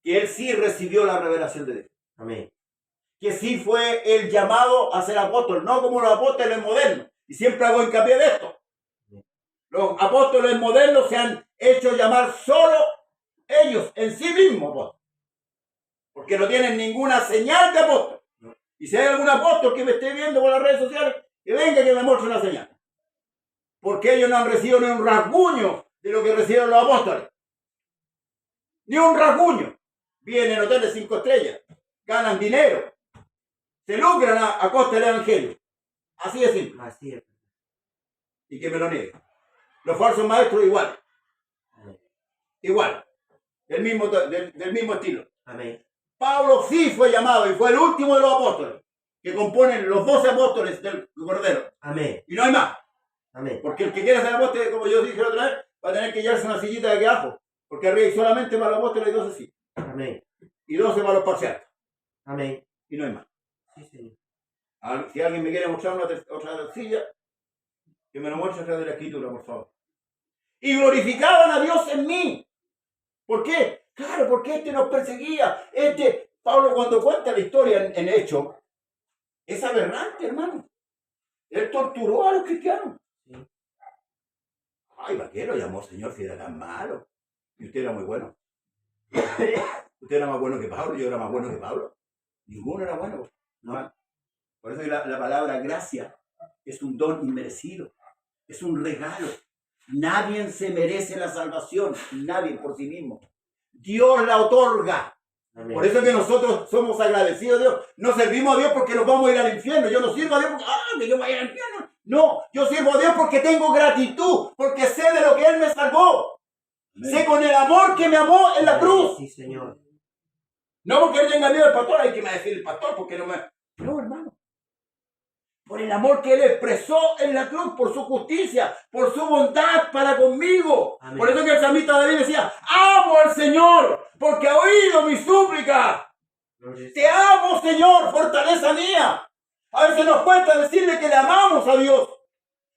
Speaker 1: que él sí recibió la revelación de Dios.
Speaker 2: Amén.
Speaker 1: Que sí fue el llamado a ser apóstol, no como los apóstoles modernos. Y siempre hago hincapié de esto. Los apóstoles modernos se han hecho llamar solo ellos, en sí mismos apóstoles. Porque no tienen ninguna señal de apóstol. Y si hay algún apóstol que me esté viendo por las redes sociales, que venga que me muestre una señal. Porque ellos no han recibido ni un rasguño de lo que recibieron los apóstoles. Ni un rasguño. Vienen en hoteles 5 estrellas, ganan dinero, se lucran a costa del evangelio. Así de simple.
Speaker 2: Así es.
Speaker 1: Y que me lo nieguen. Los falsos maestros igual.
Speaker 2: Amén.
Speaker 1: Igual. Del mismo estilo.
Speaker 2: Amén.
Speaker 1: Pablo sí fue llamado y fue el último de los apóstoles, que componen los 12 apóstoles del Cordero.
Speaker 2: Amén.
Speaker 1: Y no hay más.
Speaker 2: Amén.
Speaker 1: Porque el que quiera ser apóstol, como yo dije la otra vez, va a tener que llevarse una sillita de aquí abajo. Porque arriba hay solamente para los apóstoles hay 12 sillas.
Speaker 2: Amén.
Speaker 1: Y 12 para los parciales.
Speaker 2: Amén.
Speaker 1: Y no hay más.
Speaker 2: Sí, señor.
Speaker 1: Si alguien me quiere mostrar otra silla, que me lo muestre atrás de la escritura, por favor. Y glorificaban a Dios en mí. ¿Por qué? Claro, porque este nos perseguía. Pablo cuando cuenta la historia en Hechos, es aberrante, hermano. Él torturó a los cristianos.
Speaker 2: Sí.
Speaker 1: Ay, ¿para qué lo llamó Señor si era tan malo? Y usted era muy bueno. Usted era más bueno que Pablo, yo era más bueno que Pablo. Ninguno era bueno. No. Por eso la palabra gracia es un don inmerecido, es un regalo. Nadie se merece la salvación, nadie por sí mismo. Dios la otorga.
Speaker 2: Amén.
Speaker 1: Por eso es que nosotros somos agradecidos a Dios. No servimos a Dios porque nos vamos a ir al infierno. Yo no sirvo a Dios porque, que yo vaya al infierno. No, yo sirvo a Dios porque tengo gratitud, porque sé de lo que Él me salvó. Amén. Sé con el amor que me amó en la cruz.
Speaker 2: Sí, Señor.
Speaker 1: No porque Él tenga miedo al pastor, hay que me decir el pastor, porque no me... No, hermano. Por el amor que Él expresó en la cruz, por su justicia, por su bondad para conmigo. Amén. Por eso que el salmista David decía, amo al Señor, porque ha oído mi súplica. Te amo, Señor, fortaleza mía. A veces nos cuesta decirle que le amamos a Dios,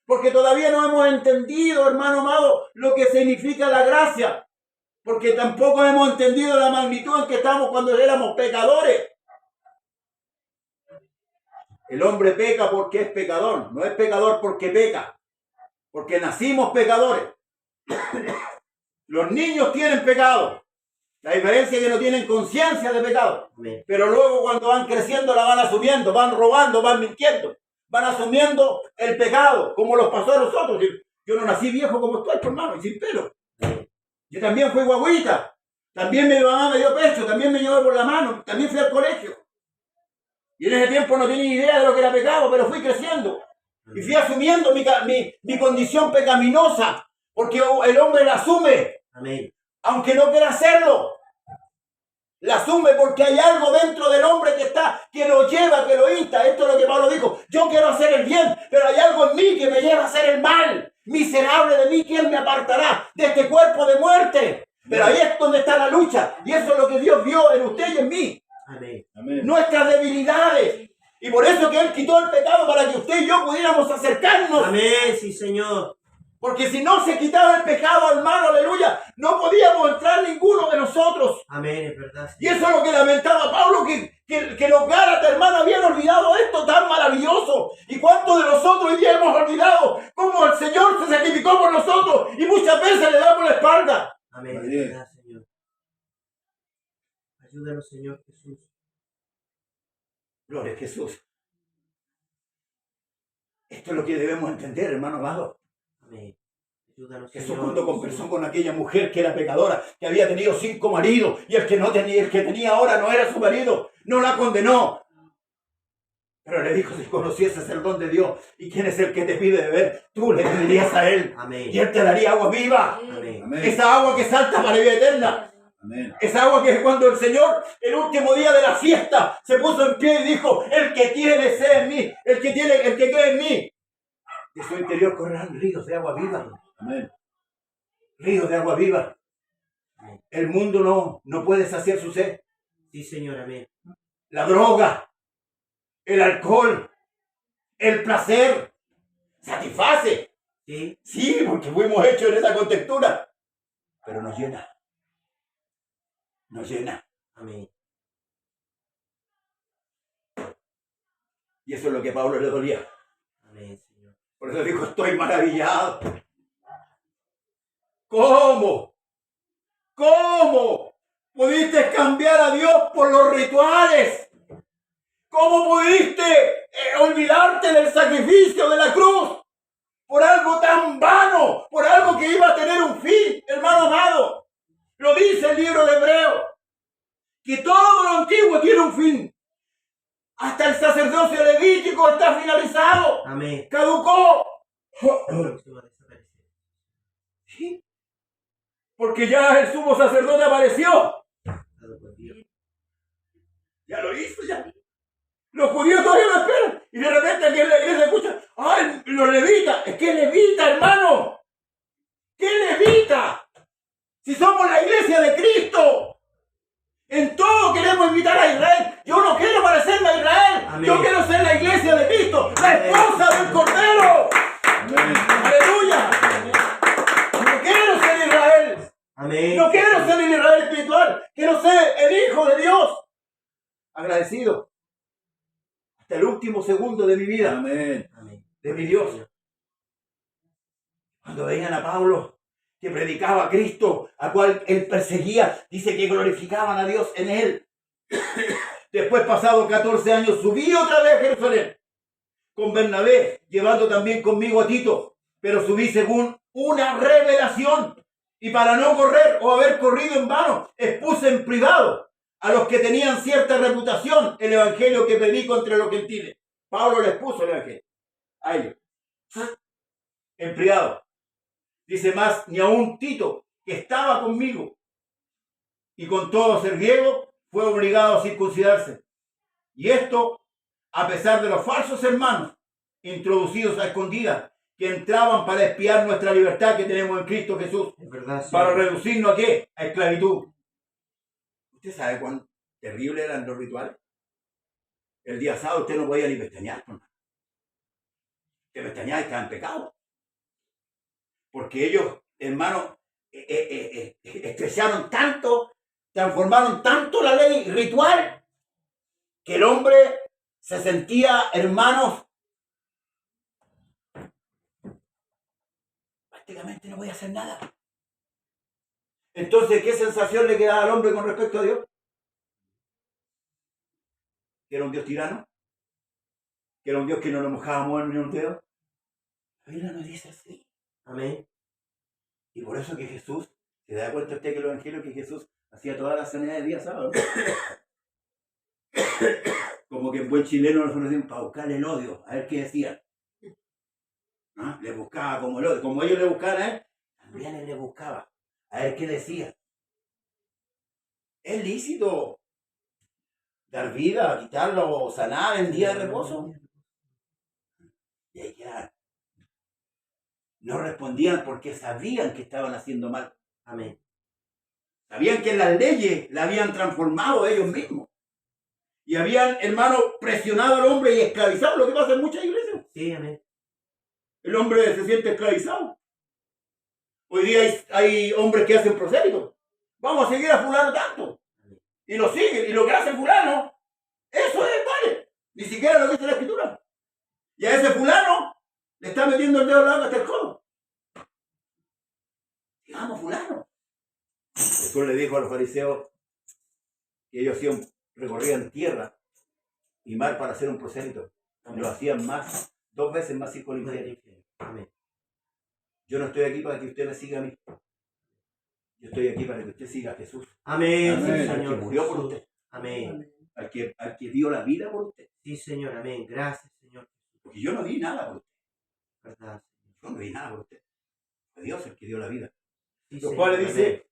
Speaker 1: porque todavía no hemos entendido, hermano amado, lo que significa la gracia. Porque tampoco hemos entendido la magnitud en que estamos cuando éramos pecadores. El hombre peca porque es pecador, no es pecador porque peca, porque nacimos pecadores. Los niños tienen pecado, la diferencia es que no tienen conciencia de pecado, pero luego cuando van creciendo la van asumiendo, van robando, van mintiendo, van asumiendo el pecado, como los pasó a nosotros. Yo no nací viejo como tú, hermano, y sin pelo. Yo también fui guaguita, también mi mamá me dio pecho, también me llevó por la mano, también fui al colegio. Y en ese tiempo no tenía idea de lo que era pecado, pero fui creciendo. Y fui asumiendo mi condición pecaminosa, porque el hombre la asume.
Speaker 2: Amén.
Speaker 1: Aunque no quiera hacerlo. La asume porque hay algo dentro del hombre que lo lleva, que lo insta. Esto es lo que Pablo dijo. Yo quiero hacer el bien, pero hay algo en mí que me lleva a hacer el mal. Miserable de mí, ¿quién me apartará de este cuerpo de muerte? Pero ahí es donde está la lucha. Y eso es lo que Dios vio en usted y en mí.
Speaker 2: Amén.
Speaker 1: Nuestras debilidades. Y por eso que Él quitó el pecado para que usted y yo pudiéramos acercarnos.
Speaker 2: Amén, sí, Señor.
Speaker 1: Porque si no se quitaba el pecado, hermano, aleluya, no podíamos entrar ninguno de nosotros.
Speaker 2: Amén, es verdad.
Speaker 1: Y eso es lo que lamentaba Pablo, que los Gálatas, hermano, habían olvidado esto tan maravilloso. ¿Y cuántos de nosotros hoy día hemos olvidado cómo el Señor se sacrificó por nosotros y muchas veces le damos la espalda?
Speaker 2: Amén, es verdad, Señor. Ayúdanos, Señor Jesús.
Speaker 1: Gloria a Jesús. Esto es lo que debemos entender, hermano amado.
Speaker 2: Amén. Ayúdanos,
Speaker 1: Eso
Speaker 2: Señor.
Speaker 1: cuando conversó con aquella mujer que era pecadora, que había tenido 5 maridos, y el que tenía ahora no era su marido, no la condenó. Pero le dijo, si conocieses el don de Dios, y quién es el que te pide beber, tú le pedirías a Él.
Speaker 2: Amén.
Speaker 1: Y Él te daría agua viva.
Speaker 2: Amén.
Speaker 1: Esa agua que salta para vida eterna.
Speaker 3: Amén.
Speaker 1: Esa agua que cuando el Señor, el último día de la fiesta, se puso en pie y dijo, el que tiene sed en mí, el que cree en mí, de su interior correrán ríos de agua viva.
Speaker 3: Amén.
Speaker 1: Ríos de agua viva. El mundo no puede saciar su sed.
Speaker 2: Sí, Señor, amén.
Speaker 1: La droga, el alcohol, el placer, satisface.
Speaker 2: Sí.
Speaker 1: Sí, porque fuimos hechos en esa contextura. Pero nos llena. Nos llena.
Speaker 2: Amén.
Speaker 1: Y eso es lo que a Pablo le dolía.
Speaker 2: Amén, Señor.
Speaker 1: Por eso dijo, estoy maravillado. ¿Cómo? ¿Cómo pudiste cambiar a Dios por los rituales? ¿Cómo pudiste olvidarte del sacrificio de la cruz? Por algo tan vano, por algo que iba a tener un fin, hermano amado. Lo dice el libro de Hebreos, que todo lo antiguo tiene un fin. Hasta el sacerdocio levítico está finalizado.
Speaker 2: Amén.
Speaker 1: Caducó.
Speaker 2: Próximo a desaparecer.
Speaker 1: ¿Sí? Porque ya el sumo sacerdote apareció.
Speaker 2: Dado por Dios.
Speaker 1: Ya lo hizo, ya. Los judíos todavía lo esperan. Y de repente aquí en la iglesia escucha, ¡ay, los levitas! Es que levita, hermano. ¿Qué levita? Si somos la iglesia de Cristo. En todo queremos invitar a Israel. Yo no quiero parecerme a Israel.
Speaker 2: Amén.
Speaker 1: Yo quiero ser la iglesia de Cristo, la esposa del Cordero.
Speaker 3: Amén.
Speaker 1: ¡Aleluya! No quiero ser Israel.
Speaker 2: Amén.
Speaker 1: No quiero ser el Israel espiritual. Quiero ser el Hijo de Dios. Agradecido. Hasta el último segundo de mi vida.
Speaker 3: Amén.
Speaker 2: Amén.
Speaker 1: De mi Dios. Cuando veían a Pablo, que predicaba a Cristo a cual él perseguía, dice que glorificaban a Dios en él. Después, pasado 14 años, subí otra vez a Jerusalén con Bernabé, llevando también conmigo a Tito, pero subí según una revelación. Y para no correr o haber corrido en vano, expuse en privado a los que tenían cierta reputación el evangelio que predico entre los gentiles. Pablo les puso el evangelio a ellos en privado. Dice más, ni aun Tito, que estaba conmigo y con todo ser griego, fue obligado a circuncidarse. Y esto, a pesar de los falsos hermanos introducidos a escondidas, que entraban para espiar nuestra libertad que tenemos en Cristo Jesús,
Speaker 2: Es verdad, Señor.
Speaker 1: para reducirnos ¿a qué? A esclavitud. ¿Usted sabe cuán terribles eran los rituales? El día sábado usted no podía ni pestañear, hermano. Usted pestañeaba y estaba en pecado. Porque ellos, hermanos, estrecharon tanto, transformaron tanto la ley ritual, que el hombre se sentía, hermanos, prácticamente no podía hacer nada. Entonces, ¿qué sensación le quedaba al hombre con respecto a Dios? ¿Que era un Dios tirano? ¿Que era un Dios que no lo mojaba mover ni un dedo? La Biblia nos dice así.
Speaker 2: Amén.
Speaker 1: Y por eso que Jesús, ¿se da cuenta usted que el Evangelio que Jesús hacía todas las sanidades de día sábado? Como que en buen chileno nosotros decimos para buscarle el odio, a ver qué decía. ¿Ah? Le buscaba como el odio, como ellos le buscaban a él, también él le buscaba, a ver qué decía. ¿Es lícito dar vida, quitarlo o sanar en día de reposo? Y ahí quedaron. No respondían porque sabían que estaban haciendo mal.
Speaker 2: Amén.
Speaker 1: Sabían que las leyes la habían transformado ellos mismos. Y habían, hermano, presionado al hombre y esclavizado, lo que pasa en muchas iglesias.
Speaker 2: Sí, amén.
Speaker 1: El hombre se siente esclavizado. Hoy día hay hombres que hacen prosélitos. Vamos a seguir a fulano tanto. Y lo siguen. Y lo que hace fulano, eso es, vale. Ni siquiera lo que dice la escritura. Y a ese fulano le está metiendo el dedo largo hasta el codo. Digamos, fulano. Jesús le dijo a los fariseos que ellos recorrían tierra y mar para hacer un prosélito. Lo hacían más, 2 veces más circo al infierno.
Speaker 2: Amén.
Speaker 1: Yo no estoy aquí para que usted me siga a mí. Yo estoy aquí para que usted siga a Jesús.
Speaker 2: Amén.
Speaker 1: Amén.
Speaker 2: Sí,
Speaker 1: Al que
Speaker 2: Señor.
Speaker 1: murió por
Speaker 2: Jesús.
Speaker 1: usted.
Speaker 2: Amén.
Speaker 1: Al que dio la vida por usted.
Speaker 2: Sí, Señor. Amén. Gracias, Señor.
Speaker 1: Porque yo no di nada por usted.
Speaker 2: Verdad, Señor.
Speaker 1: Yo no di nada por usted. Fue Dios el que dio la vida.
Speaker 2: Sí,
Speaker 1: Los
Speaker 2: Señor.
Speaker 1: cuales dice,
Speaker 2: Amén.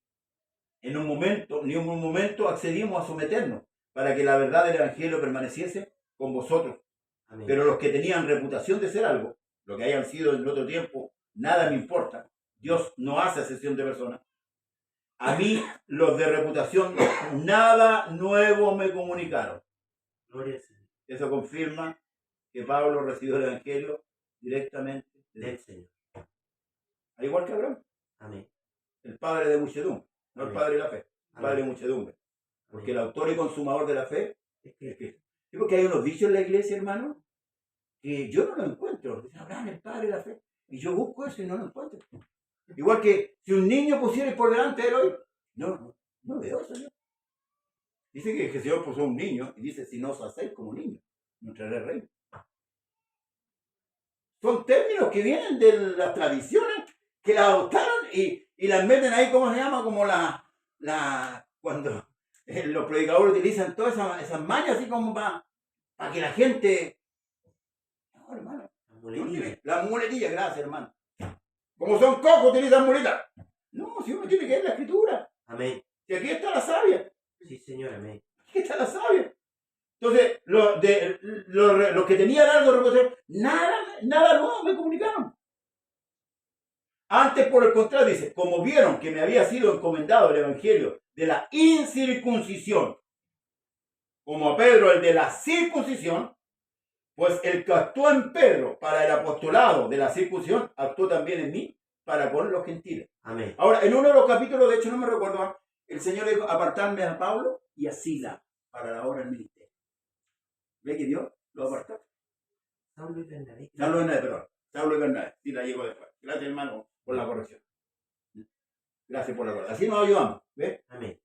Speaker 1: ni en un momento accedimos a someternos para que la verdad del Evangelio permaneciese con vosotros.
Speaker 2: Amén.
Speaker 1: Pero los que tenían reputación de ser algo, lo que hayan sido en otro tiempo, nada me importa. Dios no hace acepción de personas. A mí, los de reputación, nada nuevo me comunicaron.
Speaker 2: Gloria al Señor.
Speaker 1: Eso confirma que Pablo recibió el Evangelio directamente
Speaker 2: Del Señor.
Speaker 1: al igual que Abraham,
Speaker 2: Amén.
Speaker 1: el padre de muchedumbre, no el
Speaker 2: Amén.
Speaker 1: padre de la fe, el padre de
Speaker 2: Amén.
Speaker 1: muchedumbre. Porque el
Speaker 2: Amén.
Speaker 1: autor y consumador de la fe
Speaker 2: Es
Speaker 1: es
Speaker 2: que
Speaker 1: Cristo. Sí, porque hay unos dichos en la iglesia, hermano, que yo no lo encuentro. Dicen, Abraham, el padre de la fe. Y yo busco eso y no lo encuentro. Igual que si un niño pusiera por delante de él hoy, no veo eso yo. Dice que el Señor puso un niño y dice, si no os hacéis como niños, no entraré al reino. Son términos que vienen de las tradiciones que las adoptaron y las meten ahí, ¿cómo se llama? Como cuando los predicadores utilizan todas esas mañas así como para que la gente... No, hermano. Las muletillas, gracias, hermano. Como son cojos, utilizan muletas. No, si uno tiene que ver la escritura.
Speaker 2: Amén.
Speaker 1: Si aquí está la sabia.
Speaker 2: Sí, Señor. Amén.
Speaker 1: Aquí está la sabia. Entonces, los que tenían algo de reputación, nada nuevo me comunicaron. Antes, por el contrario, dice, como vieron que me había sido encomendado el evangelio de la incircuncisión, como a Pedro el de la circuncisión, pues el que actuó en Pedro para el apostolado de la circuncisión, actuó también en mí para con los gentiles.
Speaker 2: Amén.
Speaker 1: Ahora, en uno de los capítulos, de hecho no me recuerdo, el Señor dijo, apartarme a Pablo y a Sila para la obra del ministerio. ¿Ve que Dios lo apartó?
Speaker 2: Saulo y Bernabé.
Speaker 1: Saulo y Bernabé. Sila llegó después. Gracias, hermano, por la corrección. Gracias por la palabra. Así nos ayudamos. ¿Ves?
Speaker 2: Amén.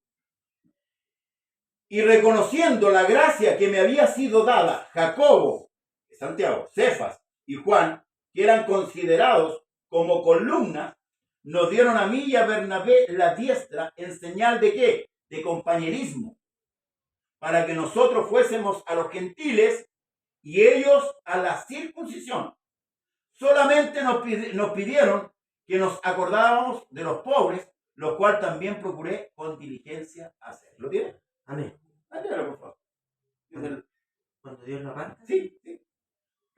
Speaker 1: Y reconociendo la gracia que me había sido dada, Jacobo, Santiago, Cefas y Juan, que eran considerados como columnas, nos dieron a mí y a Bernabé la diestra en señal de ¿qué? De compañerismo, para que nosotros fuésemos a los gentiles y ellos a la circuncisión. Solamente nos pidieron que nos acordábamos de los pobres, lo cual también procuré con diligencia hacer. ¿Lo tiene?
Speaker 2: Amén.
Speaker 1: Léalo, por favor.
Speaker 2: Cuando Dios lo aparta,
Speaker 1: Sí, sí.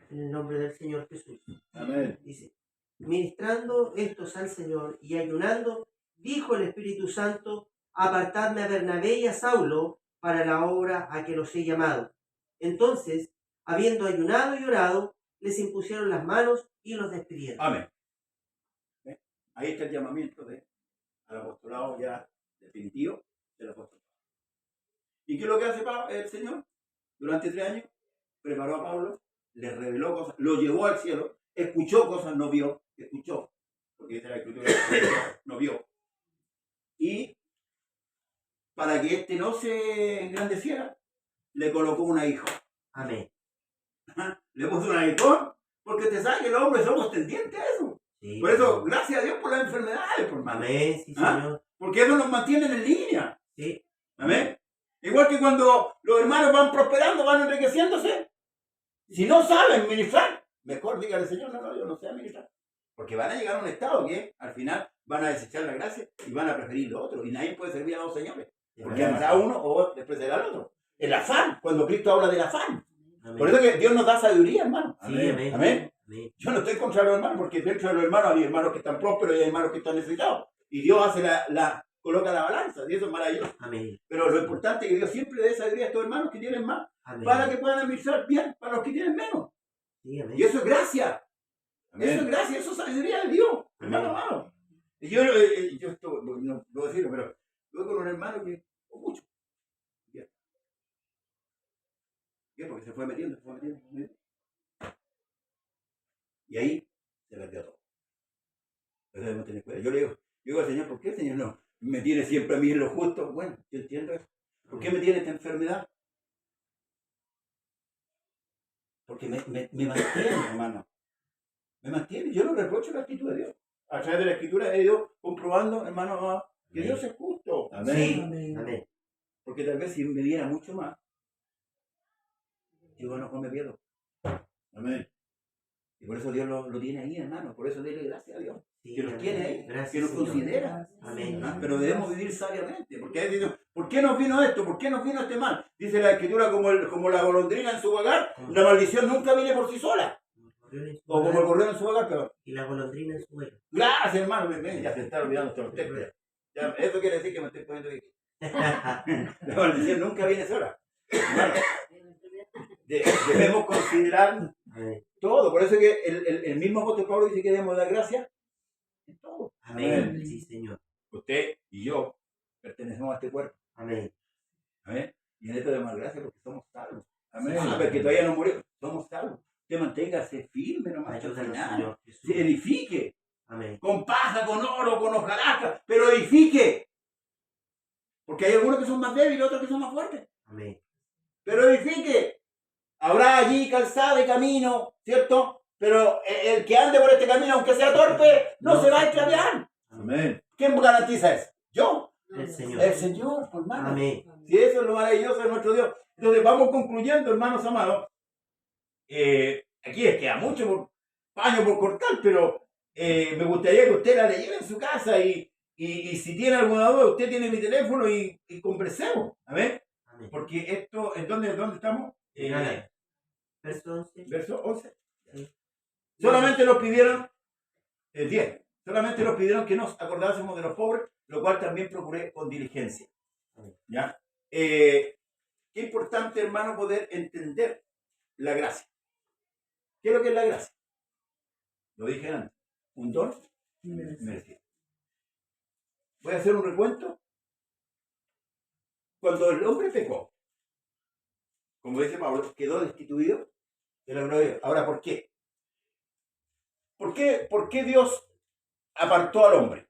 Speaker 2: en el nombre del Señor Jesús.
Speaker 1: Amén.
Speaker 2: Dice, ministrando estos al Señor y ayunando, dijo el Espíritu Santo, apartadme a Bernabé y a Saulo para la obra a que los he llamado. Entonces, habiendo ayunado y orado, les impusieron las manos y los despidieron.
Speaker 1: Amén. ¿Ves? Ahí está el llamamiento al apostolado ya definitivo del apóstol. ¿Y qué es lo que hace el Señor? Durante 3 años preparó a Pablo, le reveló cosas, lo llevó al cielo, escuchó cosas, no vio, escuchó, porque dice la escritura, no vio. Y para que éste no se engrandeciera, le colocó una hija.
Speaker 2: Amén.
Speaker 1: Le puso una hijón, porque te sabe que los hombres somos tendientes a eso.
Speaker 2: Sí,
Speaker 1: Por eso, gracias a Dios por las enfermedades, por hermano.
Speaker 2: amén, sí,
Speaker 1: ¿Ah?
Speaker 2: Señor.
Speaker 1: Porque eso nos mantiene en línea.
Speaker 2: Sí.
Speaker 1: Amén. Igual que cuando los hermanos van prosperando, van enriqueciéndose. Si no saben ministrar, mejor dígale, Señor, no, yo no sé ministrar. Porque van a llegar a un estado que al final van a desechar la gracia y van a preferir lo otro. Y nadie puede servir a 2 señores. Porque amará a uno o despreciará al otro. El afán, cuando Cristo habla del afán.
Speaker 2: Amén.
Speaker 1: Por eso que Dios nos da sabiduría, hermano.
Speaker 2: Sí, amén.
Speaker 1: Amén.
Speaker 2: Amén.
Speaker 1: Yo no estoy contra los hermanos, porque dentro de los hermanos hay hermanos que están prósperos y hay hermanos que están necesitados. Y Dios hace coloca la balanza, y eso es maravilloso.
Speaker 2: Amén.
Speaker 1: Pero lo importante es que Dios siempre le dé sabiduría a estos hermanos que tienen más,
Speaker 2: Amén.
Speaker 1: para que puedan administrar bien para los que tienen menos.
Speaker 2: Sí, amén.
Speaker 1: Y eso es gracia.
Speaker 3: Amén.
Speaker 1: Eso es gracia, eso es sabiduría de Dios, hermano
Speaker 2: Amén.
Speaker 1: amado. Y yo esto, no puedo decirlo, pero yo con un hermano que, o mucho, bien, porque se fue metiendo. Y ahí se perdió todo. Pero debemos tener cuidado. Yo le digo al Señor, ¿por qué el Señor no me tiene siempre a mí en lo justo? Bueno, yo entiendo eso. ¿Por qué me tiene esta enfermedad? Porque me mantiene, hermano. Me mantiene. Yo no reprocho la actitud de Dios. A través de la Escritura he ido comprobando, hermano, que Dios es justo.
Speaker 3: Amén.
Speaker 2: Sí,
Speaker 3: Amén.
Speaker 2: amén.
Speaker 1: Porque tal vez si me diera mucho más, yo a lo mejor me pierdo.
Speaker 3: Amén.
Speaker 1: Y por eso Dios lo tiene ahí, hermano. Por eso dele gracias a Dios.
Speaker 2: Sí,
Speaker 1: Que nos
Speaker 2: amén.
Speaker 1: tiene ahí.
Speaker 2: Gracias,
Speaker 1: Que nos
Speaker 2: Señor.
Speaker 1: considera.
Speaker 2: Amén.
Speaker 1: ¿Ah? Pero debemos vivir sabiamente. Porque hay dicho, ¿por qué nos vino esto? ¿Por qué nos vino este mal? Dice la Escritura, como la golondrina en su hogar, la maldición nunca viene por sí sola. O como el gorrión en su hogar, pero
Speaker 2: Y la golondrina en su vuelo.
Speaker 1: gracias, hermano. Ven, ya se está olvidando estos textos. Ya, eso quiere decir que me estoy poniendo aquí. La maldición nunca viene sola. Hermano, debemos considerar
Speaker 2: Amén.
Speaker 1: todo. Por eso es que el mismo apóstol Pablo dice que debemos dar gracias en todo.
Speaker 2: Amén.
Speaker 3: Amén.
Speaker 2: Sí, Señor.
Speaker 1: Usted y yo pertenecemos a este cuerpo.
Speaker 2: Amén.
Speaker 1: Amén. Y en esto debemos dar gracias porque somos salvos.
Speaker 3: Amén.
Speaker 1: Ah, porque todavía no murió. Somos salvos. Usted manténgase firme nomás hasta el
Speaker 2: Ayúdanos,
Speaker 1: final.
Speaker 2: Señor Jesús.
Speaker 1: Se edifique.
Speaker 2: Amén.
Speaker 1: Con paja, con oro, con hojarasca. Pero edifique. Porque hay algunos que son más débiles, otros que son más fuertes.
Speaker 2: Amén.
Speaker 1: Pero edifique. Habrá allí calzada y camino, ¿cierto? Pero el que ande por este camino, aunque sea torpe, no se va a extraviar.
Speaker 3: Amén.
Speaker 1: ¿Quién garantiza eso? ¿Yo?
Speaker 2: El Señor.
Speaker 1: El Señor, hermano.
Speaker 2: Amén.
Speaker 1: Si eso es lo maravilloso de nuestro Dios. Entonces vamos concluyendo, hermanos amados. Aquí les queda mucho paño por cortar, pero me gustaría que usted la leyera en su casa y si tiene alguna duda, usted tiene mi teléfono y conversemos. ¿Amén?
Speaker 2: Amén.
Speaker 1: Porque esto, ¿dónde estamos?
Speaker 2: Amén. Verso 11.
Speaker 1: Verso 11.
Speaker 2: Sí.
Speaker 1: Solamente nos pidieron, 10, solamente nos pidieron que nos acordásemos de los pobres, lo cual también procuré con diligencia. ¿Ya? Qué importante, hermano, poder entender la gracia. ¿Qué es lo que es la gracia? Lo dije antes, un don merecido. Voy a hacer un recuento. Cuando el hombre pecó, como dice Pablo, quedó destituido de la gloria de Dios. Ahora, ¿por qué? ¿Por qué Dios apartó al hombre?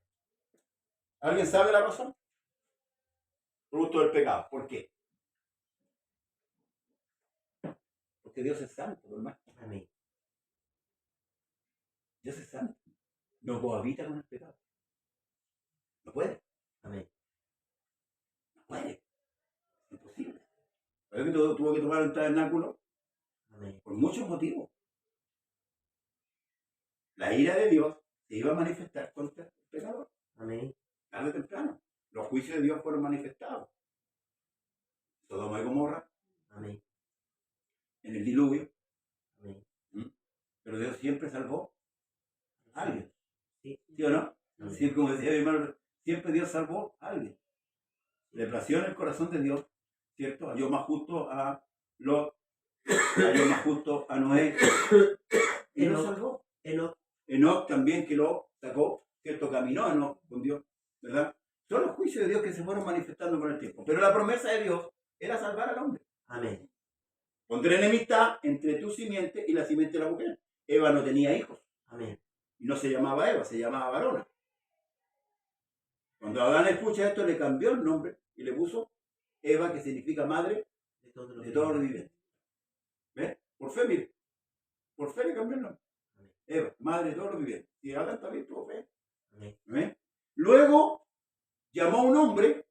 Speaker 1: ¿Alguien sabe la razón? Producto del pecado. ¿Por qué? Porque Dios es santo, hermano.
Speaker 2: Amén.
Speaker 1: Dios es santo. No cohabita con el pecado. No puede.
Speaker 2: Amén.
Speaker 1: No puede. Es imposible. ¿Por qué tuvo que tomar un tabernáculo?
Speaker 2: Amén.
Speaker 1: Por muchos motivos. La ira de Dios se iba a manifestar contra el pecador.
Speaker 2: Amén.
Speaker 1: Tarde o temprano. Los juicios de Dios fueron manifestados. Sodoma y Gomorra,
Speaker 2: Amén.
Speaker 1: en el diluvio.
Speaker 2: Amén.
Speaker 1: Pero Dios siempre salvó a alguien.
Speaker 2: Sí.
Speaker 1: ¿Sí o no?
Speaker 2: Amén.
Speaker 1: Sí, como decía mi hermano, siempre Dios salvó a alguien. Le plació en el corazón de Dios, ¿cierto? Halló más justo a Lot, halló más justo a Noé, y lo salvó. Enoc también, que lo sacó, ¿cierto? Caminó Enoc con Dios, ¿verdad? Son los juicios de Dios que se fueron manifestando con el tiempo. Pero la promesa de Dios era salvar al hombre.
Speaker 2: Amén.
Speaker 1: Pondré enemistad entre tu simiente y la simiente de la mujer. Eva no tenía hijos.
Speaker 2: Amén.
Speaker 1: Y no se llamaba Eva, se llamaba varona. Cuando Adán escucha esto, le cambió el nombre y le puso Eva, que significa madre
Speaker 2: De todo lo
Speaker 1: de todos los vivientes. ¿Ves? Por fe, mire. Por fe le cambió el nombre.
Speaker 2: Amén.
Speaker 1: Eva, madre de todos los vivientes. Y Adán también tuvo fe.
Speaker 2: Amén.
Speaker 1: ¿Ves? Luego llamó a un hombre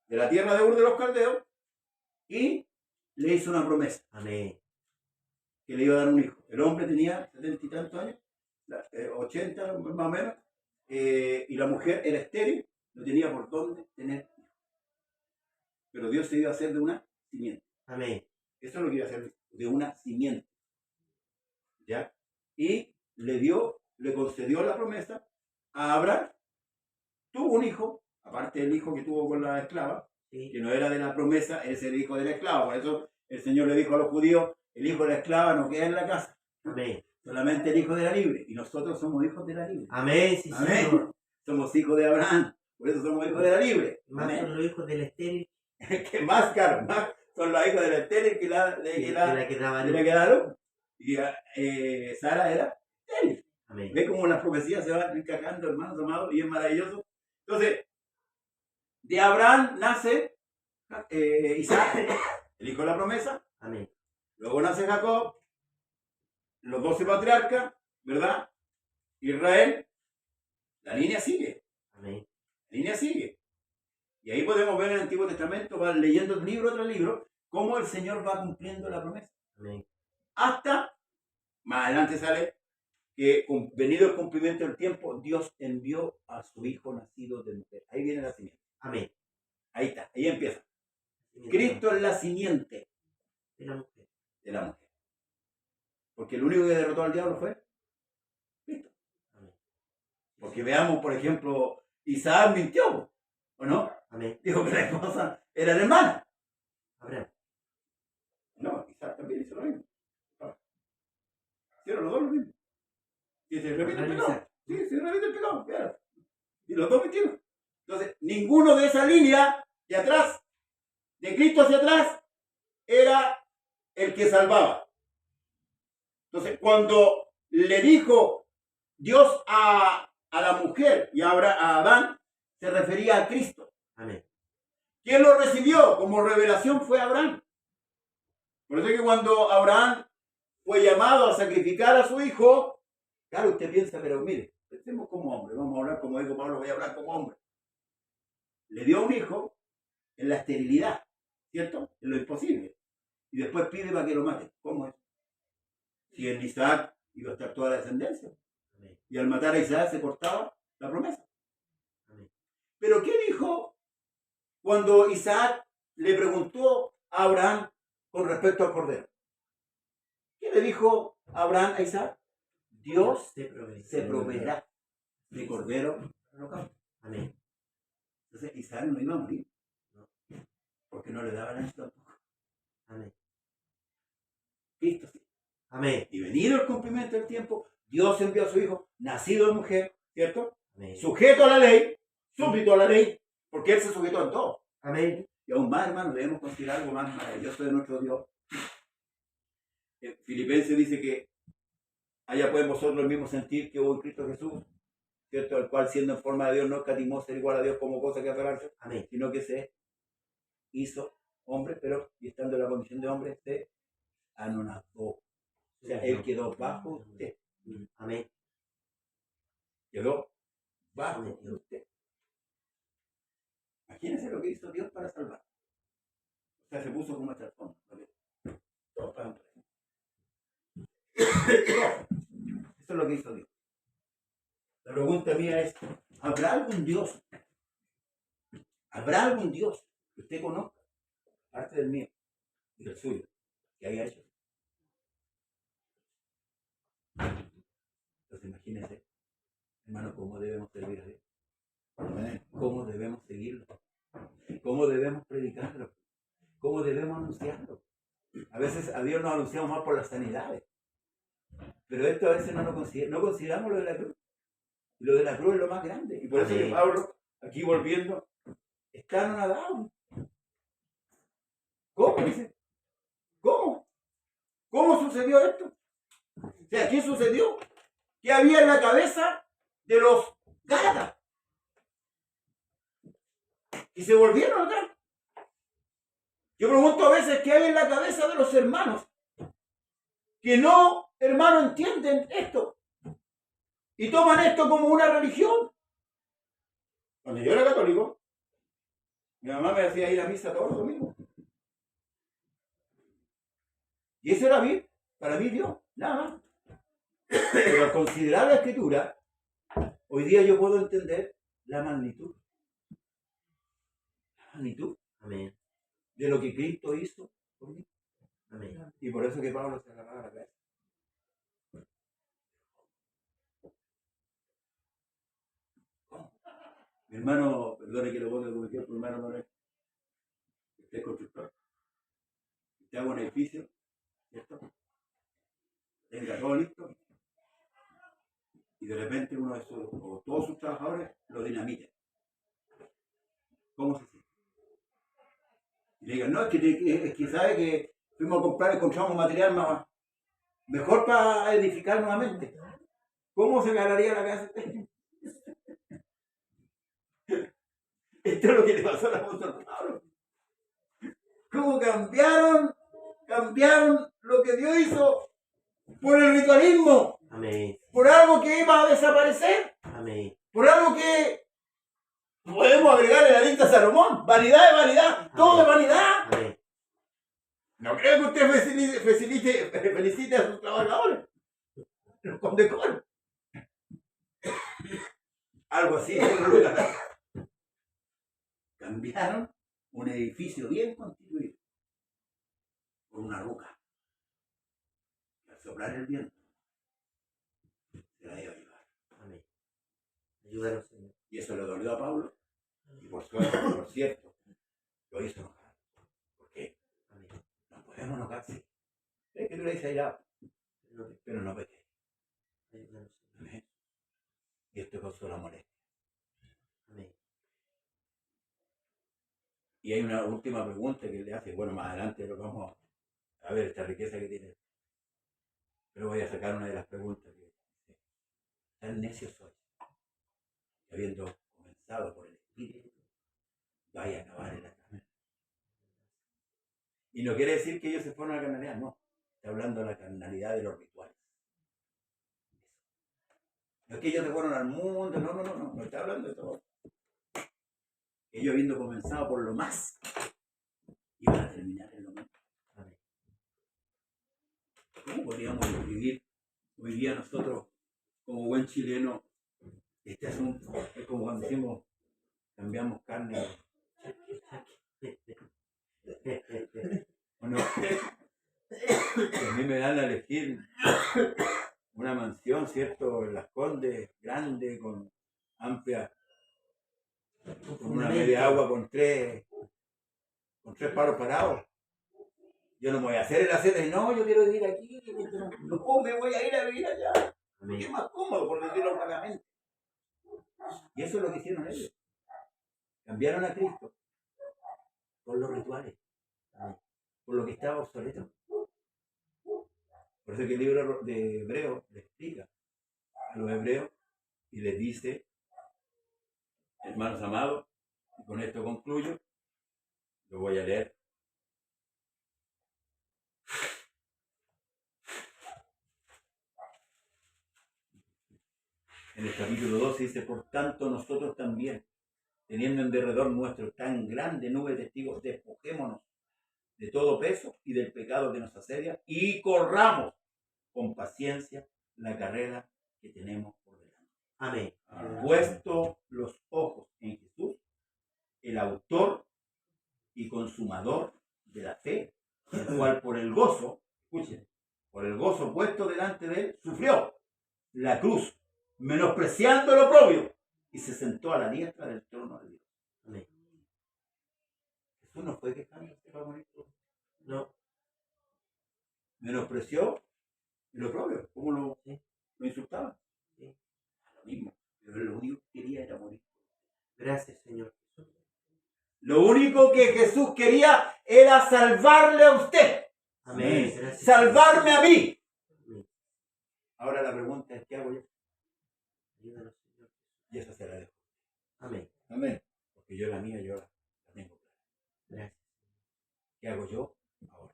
Speaker 1: de la tierra de Ur de los Caldeos y le hizo una promesa.
Speaker 2: Amén.
Speaker 1: Que le iba a dar un hijo. El hombre tenía 70 y tantos años, 80 más o menos, y la mujer era estéril, no tenía por dónde tener hijos. Pero Dios se iba a hacer de una simiente.
Speaker 2: Amén.
Speaker 1: Eso es lo que iba a hacer, de una simiente. ¿Ya? Y le concedió la promesa a Abraham. Tuvo un hijo, aparte del hijo que tuvo con la esclava,
Speaker 2: Sí.
Speaker 1: que no era de la promesa, es el hijo de la esclava. Por eso el Señor le dijo a los judíos, el hijo de la esclava no queda en la casa,
Speaker 2: Amén.
Speaker 1: solamente el hijo de la libre. Y nosotros somos hijos de la libre.
Speaker 2: Amén. Sí,
Speaker 1: Amén.
Speaker 2: Señor.
Speaker 1: Somos hijos de Abraham, por eso somos hijos de la libre.
Speaker 2: Más
Speaker 1: Amén.
Speaker 2: son los hijos del estéril
Speaker 1: Que más caro, más son los hijos de la estéril que la
Speaker 2: que la que daba
Speaker 1: de
Speaker 2: luz.
Speaker 1: la que da luz. Y Sara era estéril.
Speaker 2: Amén.
Speaker 1: Ve cómo las profecías se van encajando, hermanos amados, y es maravilloso. Entonces, de Abraham nace Isaac, el hijo de la promesa.
Speaker 2: Amén.
Speaker 1: Luego nace Jacob, los 12 patriarcas, ¿verdad? Israel, la línea sigue,
Speaker 2: Amén.
Speaker 1: la línea sigue. Y ahí podemos ver en el Antiguo Testamento, va leyendo libro tras libro, cómo el Señor va cumpliendo la promesa.
Speaker 2: Amén.
Speaker 1: Hasta, más adelante sale, que venido el cumplimiento del tiempo, Dios envió a su hijo nacido de mujer. Ahí viene la simiente.
Speaker 2: Amén.
Speaker 1: Ahí está, ahí empieza. Cristo es la simiente
Speaker 2: De la mujer.
Speaker 1: de la mujer. Porque el único que derrotó al diablo fue Cristo.
Speaker 2: Amén.
Speaker 1: Porque veamos, por ejemplo, Isaac mintió, ¿o no?
Speaker 2: Amén.
Speaker 1: Dijo que la esposa era la hermana.
Speaker 2: Abraham.
Speaker 1: No, Isaac también hizo lo mismo. Hicieron los dos lo mismo. Y se repite el pecado. Sí, se repite el pecado. Claro. Y los dos mintieron. Entonces, ninguno de esa línea de atrás, de Cristo hacia atrás, era el que salvaba. Entonces, cuando le dijo Dios a la mujer y a Adán, se refería a Cristo.
Speaker 2: Amén.
Speaker 1: ¿Quién lo recibió como revelación? Fue Abraham. Por eso es que cuando Abraham fue llamado a sacrificar a su hijo, claro, usted piensa, pero mire, pensemos como hombre, vamos a hablar como dijo Pablo, voy a hablar como hombre. Le dio un hijo en la esterilidad, ¿cierto? En lo imposible. Y después pide para que lo mate. ¿Cómo es? Si en Isaac iba a estar toda la descendencia.
Speaker 2: Amén.
Speaker 1: Y al matar a Isaac se cortaba la promesa.
Speaker 2: Amén.
Speaker 1: Pero ¿qué dijo cuando Isaac le preguntó a Abraham con respecto al cordero? ¿Qué le dijo Abraham a Isaac? Dios se proveerá de cordero holocausto.
Speaker 2: Amén.
Speaker 1: Entonces Isaac no iba a morir. No. Porque no le daban esto tampoco.
Speaker 2: Amén.
Speaker 1: Cristo sí.
Speaker 2: Amén.
Speaker 1: Y venido el cumplimiento del tiempo, Dios envió a su hijo, nacido de mujer, ¿cierto?
Speaker 2: Amén.
Speaker 1: Sujeto a la ley, súbdito a la ley, porque él se sujetó en todo.
Speaker 2: Amén.
Speaker 1: Y aún más, hermano, debemos considerar algo más maravilloso de nuestro Dios. Filipenses dice que allá pueden vosotros el mismo sentir que hubo en Cristo Jesús, ¿cierto? El cual siendo en forma de Dios no escatimó ser igual a Dios como cosa que aferrarse,
Speaker 2: Amén.
Speaker 1: sino que se hizo hombre, pero y estando en la condición de hombre, se anonadó. O sea, él quedó bajo usted.
Speaker 2: Amén.
Speaker 1: Quedó bajo usted. Imagínense lo que hizo Dios para salvar. O sea, se puso como chalcón. Todo para un Eso es lo que hizo Dios. La pregunta mía es, ¿habrá algún Dios? ¿Habrá algún Dios que usted conozca, aparte del mío y del suyo, que haya hecho? Entonces imagínense, hermano, cómo debemos servir a Dios. ¿Cómo debemos seguirlo? ¿Cómo debemos predicarlo? ¿Cómo debemos anunciarlo? A veces a Dios nos anunciamos más por las sanidades. Pero esto a veces no consideramos lo de la cruz. Y lo de la cruz es lo más grande. Y por eso que Pablo, aquí volviendo, está anonadado. ¿Cómo? Dice. ¿Cómo? ¿Cómo sucedió esto? O sea, ¿qué sucedió? ¿Qué había en la cabeza de los Gálatas? Y se volvieron atrás. Yo pregunto a veces qué hay en la cabeza de los hermanos que no, hermano, entienden esto y toman esto como una religión. Cuando yo era católico, mi mamá me hacía ir a misa todos los domingos. Y eso era bien, para mí Dios, nada más. Pero al considerar la Escritura, hoy día yo puedo entender la magnitud. La magnitud.
Speaker 2: Amén.
Speaker 1: De lo que Cristo hizo por mí.
Speaker 2: Amén.
Speaker 1: Y por eso que Pablo se agarraba la cabeza. Mi hermano, perdone que lo ponga como ejemplo, hermano Manuel, usted es constructor. Usted haga un edificio, ¿cierto? Tenga todo listo. Y de repente uno de sus, o todos sus trabajadores lo dinamiten. ¿Cómo se siente? Y le digan, no, es que sabe que fuimos a comprar, encontramos material más mejor para edificar nuevamente. ¿Cómo se agarraría la casa usted? Esto es lo que le pasó al apóstol Pablo. ¿Cómo cambiaron lo que Dios hizo por el ritualismo?
Speaker 2: Amén.
Speaker 1: Por algo que iba a desaparecer.
Speaker 2: Amén.
Speaker 1: Por algo que podemos agregar en la lista Salomón. Vanidad de vanidad. Todo de vanidad.
Speaker 2: Amén.
Speaker 1: No creo que usted felicite a sus trabajadores. Los condecora. Algo así. Cambiaron un edificio bien constituido por una roca. Y al soplar el viento, se la iba a llevar.
Speaker 2: Amén. Ayúdanos, Señor.
Speaker 1: Y eso le dolió a Pablo. Y por suerte, por cierto, lo hizo enojar. ¿Por qué?
Speaker 2: Amén.
Speaker 1: No podemos enojar, sí. Es que tú le dices airado, pero no pequé.
Speaker 2: Ayúdanos, Señor.
Speaker 1: Amén. Y esto causó la molestia.
Speaker 2: Amén.
Speaker 1: Y hay una última pregunta que le hace, bueno, más adelante lo vamos a ver esta riqueza que tiene. Pero voy a sacar una de las preguntas que dice, tan necio soy, que habiendo comenzado por el Espíritu, vaya a acabar en la carne. Y no quiere decir que ellos se fueron a la carnalidad, no. Está hablando de la carnalidad de los rituales. No es que ellos se fueron al mundo, no está hablando de todo. Ellos habiendo comenzado por lo más, iban a terminar en lo menos. ¿Cómo podríamos describir hoy día nosotros, como buen chileno, este asunto? Es como cuando decimos, cambiamos carne. ¿O no? A mí me dan a elegir una mansión, ¿cierto? En Las Condes, grande, con amplia, con una media agua, con tres palos parados. Yo no me voy a hacer el acero y no, yo quiero vivir aquí, no, me voy a ir a vivir allá. Porque es más cómodo, por decirlo claramente. Y eso es lo que hicieron ellos. Cambiaron a Cristo por los rituales, por lo que estaba obsoleto. Por eso que el libro de Hebreos le explica a los hebreos y les dice, hermanos amados, y con esto concluyo, lo voy a leer. En el capítulo 12 dice, por tanto nosotros también, teniendo en derredor nuestro tan grande nube de testigos, despojémonos de todo peso y del pecado que nos asedia y corramos con paciencia la carrera que tenemos por delante.
Speaker 2: Amén.
Speaker 1: Puesto los ojos en Jesús, el autor y consumador de la fe, el cual por el gozo, escuchen, por el gozo puesto delante de él, sufrió la cruz, menospreciando lo propio, y se sentó a la diestra del trono de Dios.
Speaker 2: Amén.
Speaker 1: Jesús no fue quejándose para morir.
Speaker 2: No.
Speaker 1: Menospreció lo propio, ¿cómo lo insultaban?
Speaker 2: Sí.
Speaker 1: Lo mismo, pero lo único que quería era morir.
Speaker 2: Gracias, Señor.
Speaker 1: Lo único que Jesús quería era salvarle a usted.
Speaker 2: Amén. Gracias,
Speaker 1: Salvarme a mí.
Speaker 2: Amén.
Speaker 1: Ahora la pregunta es, ¿qué hago yo?
Speaker 2: Ayúdanos, Señor.
Speaker 1: Y esa se la dejo.
Speaker 2: Amén.
Speaker 1: Amén. Porque yo la mía, yo la tengo clara.
Speaker 2: Gracias.
Speaker 1: ¿Qué hago yo ahora?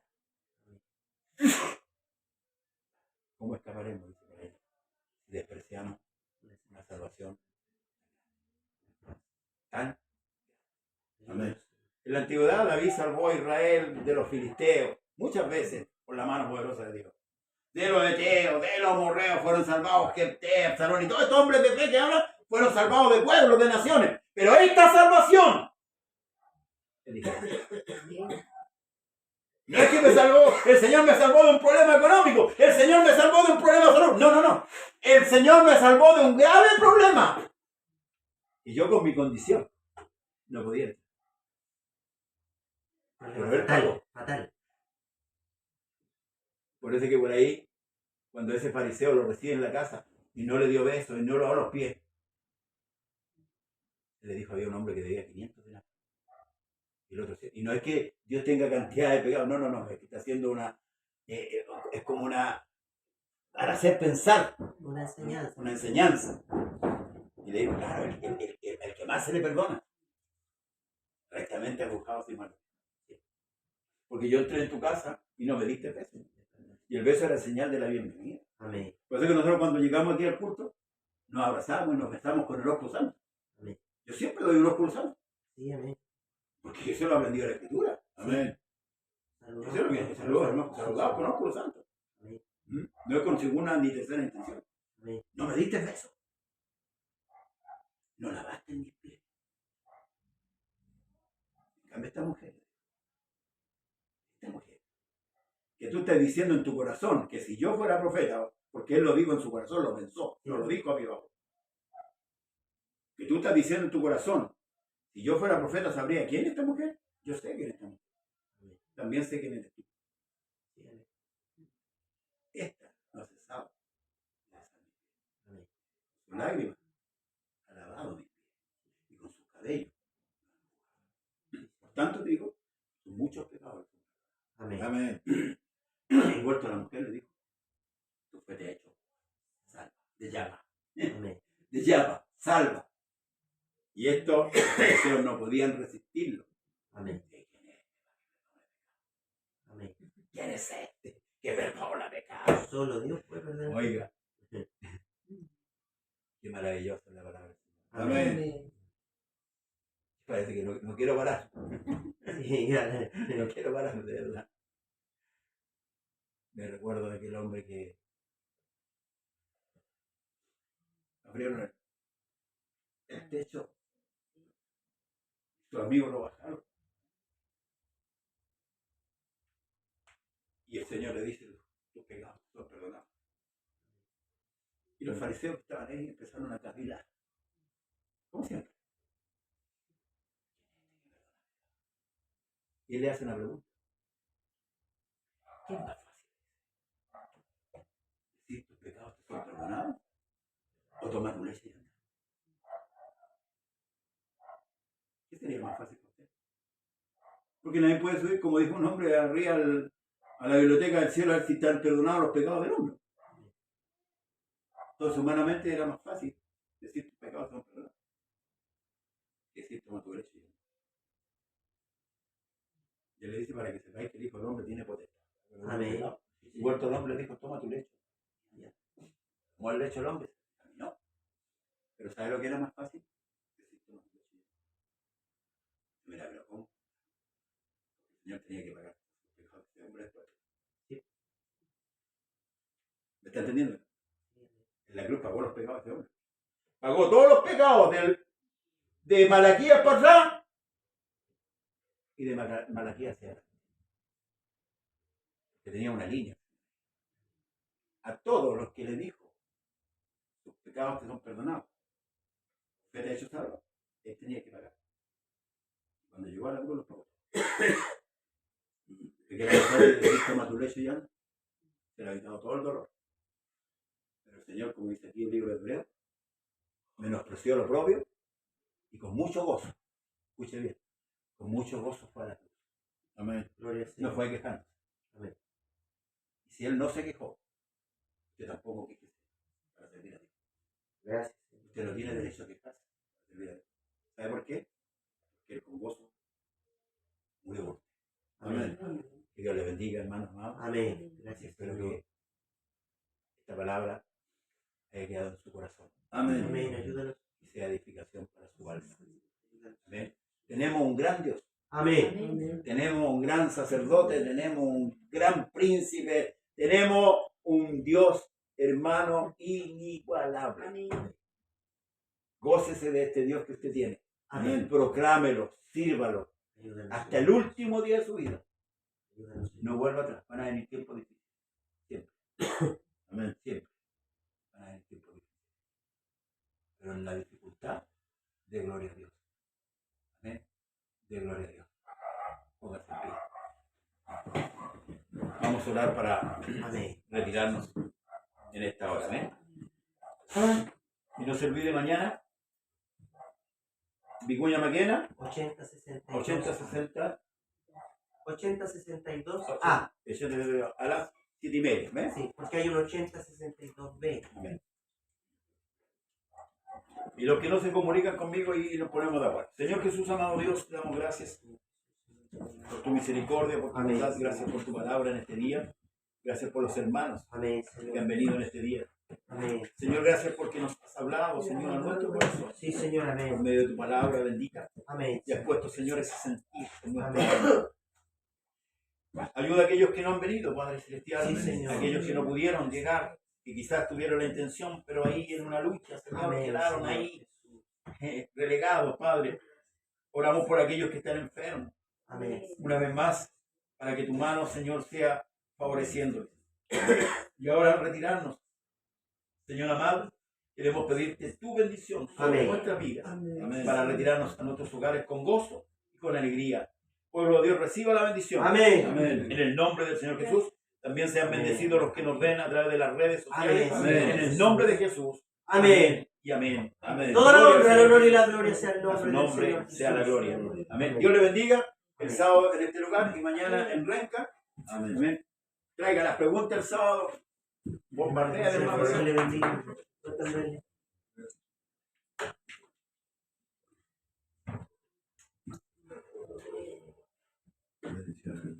Speaker 1: ¿Cómo escaparemos? Dice por ahí. Si despreciamos la salvación. ¿Tan? Amén. En la antigüedad David salvó a Israel de los filisteos, muchas veces por la mano poderosa de Dios. De los eteos, de los amorreos fueron salvados, Jefté, Absalón y todos estos hombres de fe que hablan fueron salvados de pueblos, de naciones. Pero esta salvación, no es que me salvó, el Señor me salvó de un problema económico, el Señor me salvó de un problema de salud. No. El Señor me salvó de un grave problema. Y yo con mi condición no podía entrar. Pero él pagó.
Speaker 2: Fatal.
Speaker 1: Por eso que por ahí, cuando ese fariseo lo recibe en la casa y no le dio besos y no lo lavó los pies, le dijo, había un hombre que debía 500 denarios. Y el otro, y no es que Dios tenga cantidad de pecados, no, es que está haciendo una, es como una, para hacer pensar,
Speaker 2: Una enseñanza.
Speaker 1: una enseñanza. Y le digo, claro, el que más se le perdona, rectamente ha buscado sin mal. Porque yo entré en tu casa y no me diste beso. Y el beso era señal de la bienvenida.
Speaker 2: Amén.
Speaker 1: Por eso que nosotros cuando llegamos aquí al culto, nos abrazamos y nos besamos con el ósculo santo.
Speaker 2: Amén.
Speaker 1: Yo siempre doy un ósculo santo.
Speaker 2: Sí, amén.
Speaker 1: Porque eso lo aprendí de la Escritura. Amén. Eso es lo que saludamos con ósculo santo.
Speaker 2: Amén.
Speaker 1: No es con segunda ni tercera intención.
Speaker 2: Amén.
Speaker 1: No me diste beso. No lavaste mis pies. En cambio esta mujer, que tú estás diciendo en tu corazón que si yo fuera profeta, porque él lo dijo en su corazón, lo pensó, no lo dijo a mi ojo. Que tú estás diciendo en tu corazón, si yo fuera profeta sabría quién es esta mujer. Yo sé quién es esta mujer. También sé quién eres tú. Esta no ha cesado de besar mis pies. Con lágrimas ha lavado mis pies y con sus cabellos. Por tanto te digo, son muchos pecados.
Speaker 2: Amén.
Speaker 1: Amén. Y vuelto a la mujer le dijo, tu fe te ha hecho salva, de llama,
Speaker 2: Amén.
Speaker 1: de llama, salva. Y estos deseos no podían resistirlo.
Speaker 2: Amén.
Speaker 1: Amén.
Speaker 2: Amén.
Speaker 1: ¿Quién es este que perdona pecados?
Speaker 2: Solo Dios puede perdonar.
Speaker 1: Oiga, qué maravillosa es la palabra.
Speaker 2: Amén.
Speaker 1: Parece que no quiero parar.
Speaker 2: Sí, dale.
Speaker 1: No quiero parar, de verdad. Me recuerdo de aquel hombre que abrieron el techo. Sus amigos lo bajaron. Y el Señor le dice, tus pecados son perdonados. Y los fariseos que estaban ahí empezaron a cavilar. ¿Cómo siempre? Y él le hace una pregunta. ¿Qué es más fácil? ¿Decir tus pecados te son perdonados? ¿O tomar una leche y andar? ¿Qué sería más fácil para usted? Porque nadie puede subir, como dijo un hombre, arriba a la biblioteca del cielo a ver si están perdonados los pecados del hombre. Entonces humanamente era más fácil decir tus pecados son perdonados. Decir toma tu leche. Y él le dice para que sepáis que el Hijo del Hombre tiene potestad.
Speaker 2: Amén.
Speaker 1: Y vuelto el hombre le dijo, toma tu lecho. Tomó el lecho el hombre, caminó. Pero ¿sabes lo que era más fácil? Decir toma tu leche. Mira, pero ¿cómo? El Señor tenía que pagar los pecados de ese hombre después.
Speaker 2: Sí.
Speaker 1: ¿Me está entendiendo? En la cruz pagó los pecados de ese hombre. Pagó todos los pecados de Malaquías para atrás y de Malaquías hacia atrás. Que tenía una línea. A todos los que le dijo, tus pecados te son perdonados. ¿Qué te ha hecho salvo? Él tenía que pagar. Cuando llegó a la cruz los pagó. ¿Te quieres dejar de decir toma tu leche y anda? Se le ha quitado todo el dolor. Pero el Señor, como dice aquí el libro de Hebreos, menospreció lo propio y con mucho gozo, escuche bien, con mucho gozo fue a la cruz. Amén.
Speaker 2: Gloria al Señor.
Speaker 1: No fue quejando.
Speaker 2: Amén.
Speaker 1: Y si Él no se quejó, usted tampoco quejese para servir a Dios.
Speaker 2: Gracias.
Speaker 1: Usted no tiene derecho a quejarse para servir a Dios. ¿Sabe por qué? Porque Él con gozo murió por usted. Amén. Que Dios le bendiga, hermanos amados.
Speaker 2: Amén. Gracias.
Speaker 1: Espero que esta palabra haya quedado en su corazón.
Speaker 3: Amén.
Speaker 2: Amén. Ayúdanos.
Speaker 1: Y sea edificación para su alma. Amén. Tenemos un gran Dios.
Speaker 2: Amén.
Speaker 1: Tenemos un gran sacerdote, tenemos un gran príncipe, tenemos un Dios, hermano, inigualable.
Speaker 4: Amén.
Speaker 1: Gócese de este Dios que usted tiene.
Speaker 2: Amén.
Speaker 1: Proclámelo, sírvalo,
Speaker 2: Ayúdanos.
Speaker 1: hasta el último día de su vida.
Speaker 2: Ayúdanos.
Speaker 1: No vuelva atrás, van a venir tiempos difíciles. Siempre. Amén, siempre. Van a venir tiempos difíciles. Pero en la dificultad, de gloria a Dios. Amén. De gloria a Dios. Póngase en pie. Vamos a orar para
Speaker 2: Amén.
Speaker 1: retirarnos en esta hora. ¿Amén? Y no se olvide mañana, Vicuña Maquena,
Speaker 2: 8062.
Speaker 1: 8060,
Speaker 2: 8062.
Speaker 1: eso a las 7:30. ¿Ves?
Speaker 2: Sí, porque hay un 8062B.
Speaker 1: Amén. Y los que no se comunican conmigo y nos ponemos de acuerdo. Señor Jesús, amado Dios, te damos gracias por tu misericordia, por tu
Speaker 2: Amén.
Speaker 1: bondad, gracias por tu palabra en este día, gracias por los hermanos
Speaker 2: Amén,
Speaker 1: que han
Speaker 2: Señor.
Speaker 1: venido en este día.
Speaker 2: Amén.
Speaker 1: Señor, gracias porque nos has hablado, Señor, a nuestro corazón,
Speaker 2: Sí, Señor.
Speaker 1: por
Speaker 2: Amén.
Speaker 1: medio de tu palabra bendita,
Speaker 2: Amén.
Speaker 1: y has puesto, Señor, ese sentir en nuestro
Speaker 2: Amén.
Speaker 1: corazón. Ayuda a aquellos que no han venido, Padre Celestial,
Speaker 2: Sí, Señor.
Speaker 1: aquellos que no pudieron llegar, que quizás tuvieron la intención, pero ahí en una lucha, Señor,
Speaker 2: Amén,
Speaker 1: quedaron
Speaker 2: Señor.
Speaker 1: ahí relegados, Padre. Oramos por aquellos que están enfermos,
Speaker 2: Amén.
Speaker 1: una vez más, para que tu mano, Señor, sea favoreciéndoles. Y ahora al retirarnos, Señor amado, queremos pedirte tu bendición sobre
Speaker 2: Amén.
Speaker 1: nuestras vidas,
Speaker 3: Amén.
Speaker 1: para retirarnos a nuestros hogares con gozo y con alegría. Pueblo de Dios, reciba la bendición.
Speaker 2: Amén.
Speaker 3: Amén.
Speaker 1: En el nombre del Señor Jesús, también sean
Speaker 2: Amén.
Speaker 1: bendecidos los que nos ven a través de las redes sociales.
Speaker 2: Amén.
Speaker 1: En el nombre de Jesús.
Speaker 2: Amén.
Speaker 1: Y amén.
Speaker 3: Amén.
Speaker 2: Toda la
Speaker 1: Gloria al
Speaker 2: honra, el
Speaker 1: Señor.
Speaker 2: honor y la gloria sea el
Speaker 1: A
Speaker 2: nombre
Speaker 1: su
Speaker 2: del
Speaker 1: nombre
Speaker 2: Señor
Speaker 1: sea la
Speaker 2: Jesús.
Speaker 1: gloria. Amén.
Speaker 2: Amén.
Speaker 1: Dios le bendiga el
Speaker 2: Amén.
Speaker 1: sábado en este lugar y mañana en Renca.
Speaker 3: Amén.
Speaker 1: Amén. Traiga las preguntas el sábado. Bombardea de
Speaker 2: Señor,
Speaker 1: hermanos.
Speaker 2: Dios le bendiga. Dios también.
Speaker 3: Bendiciones.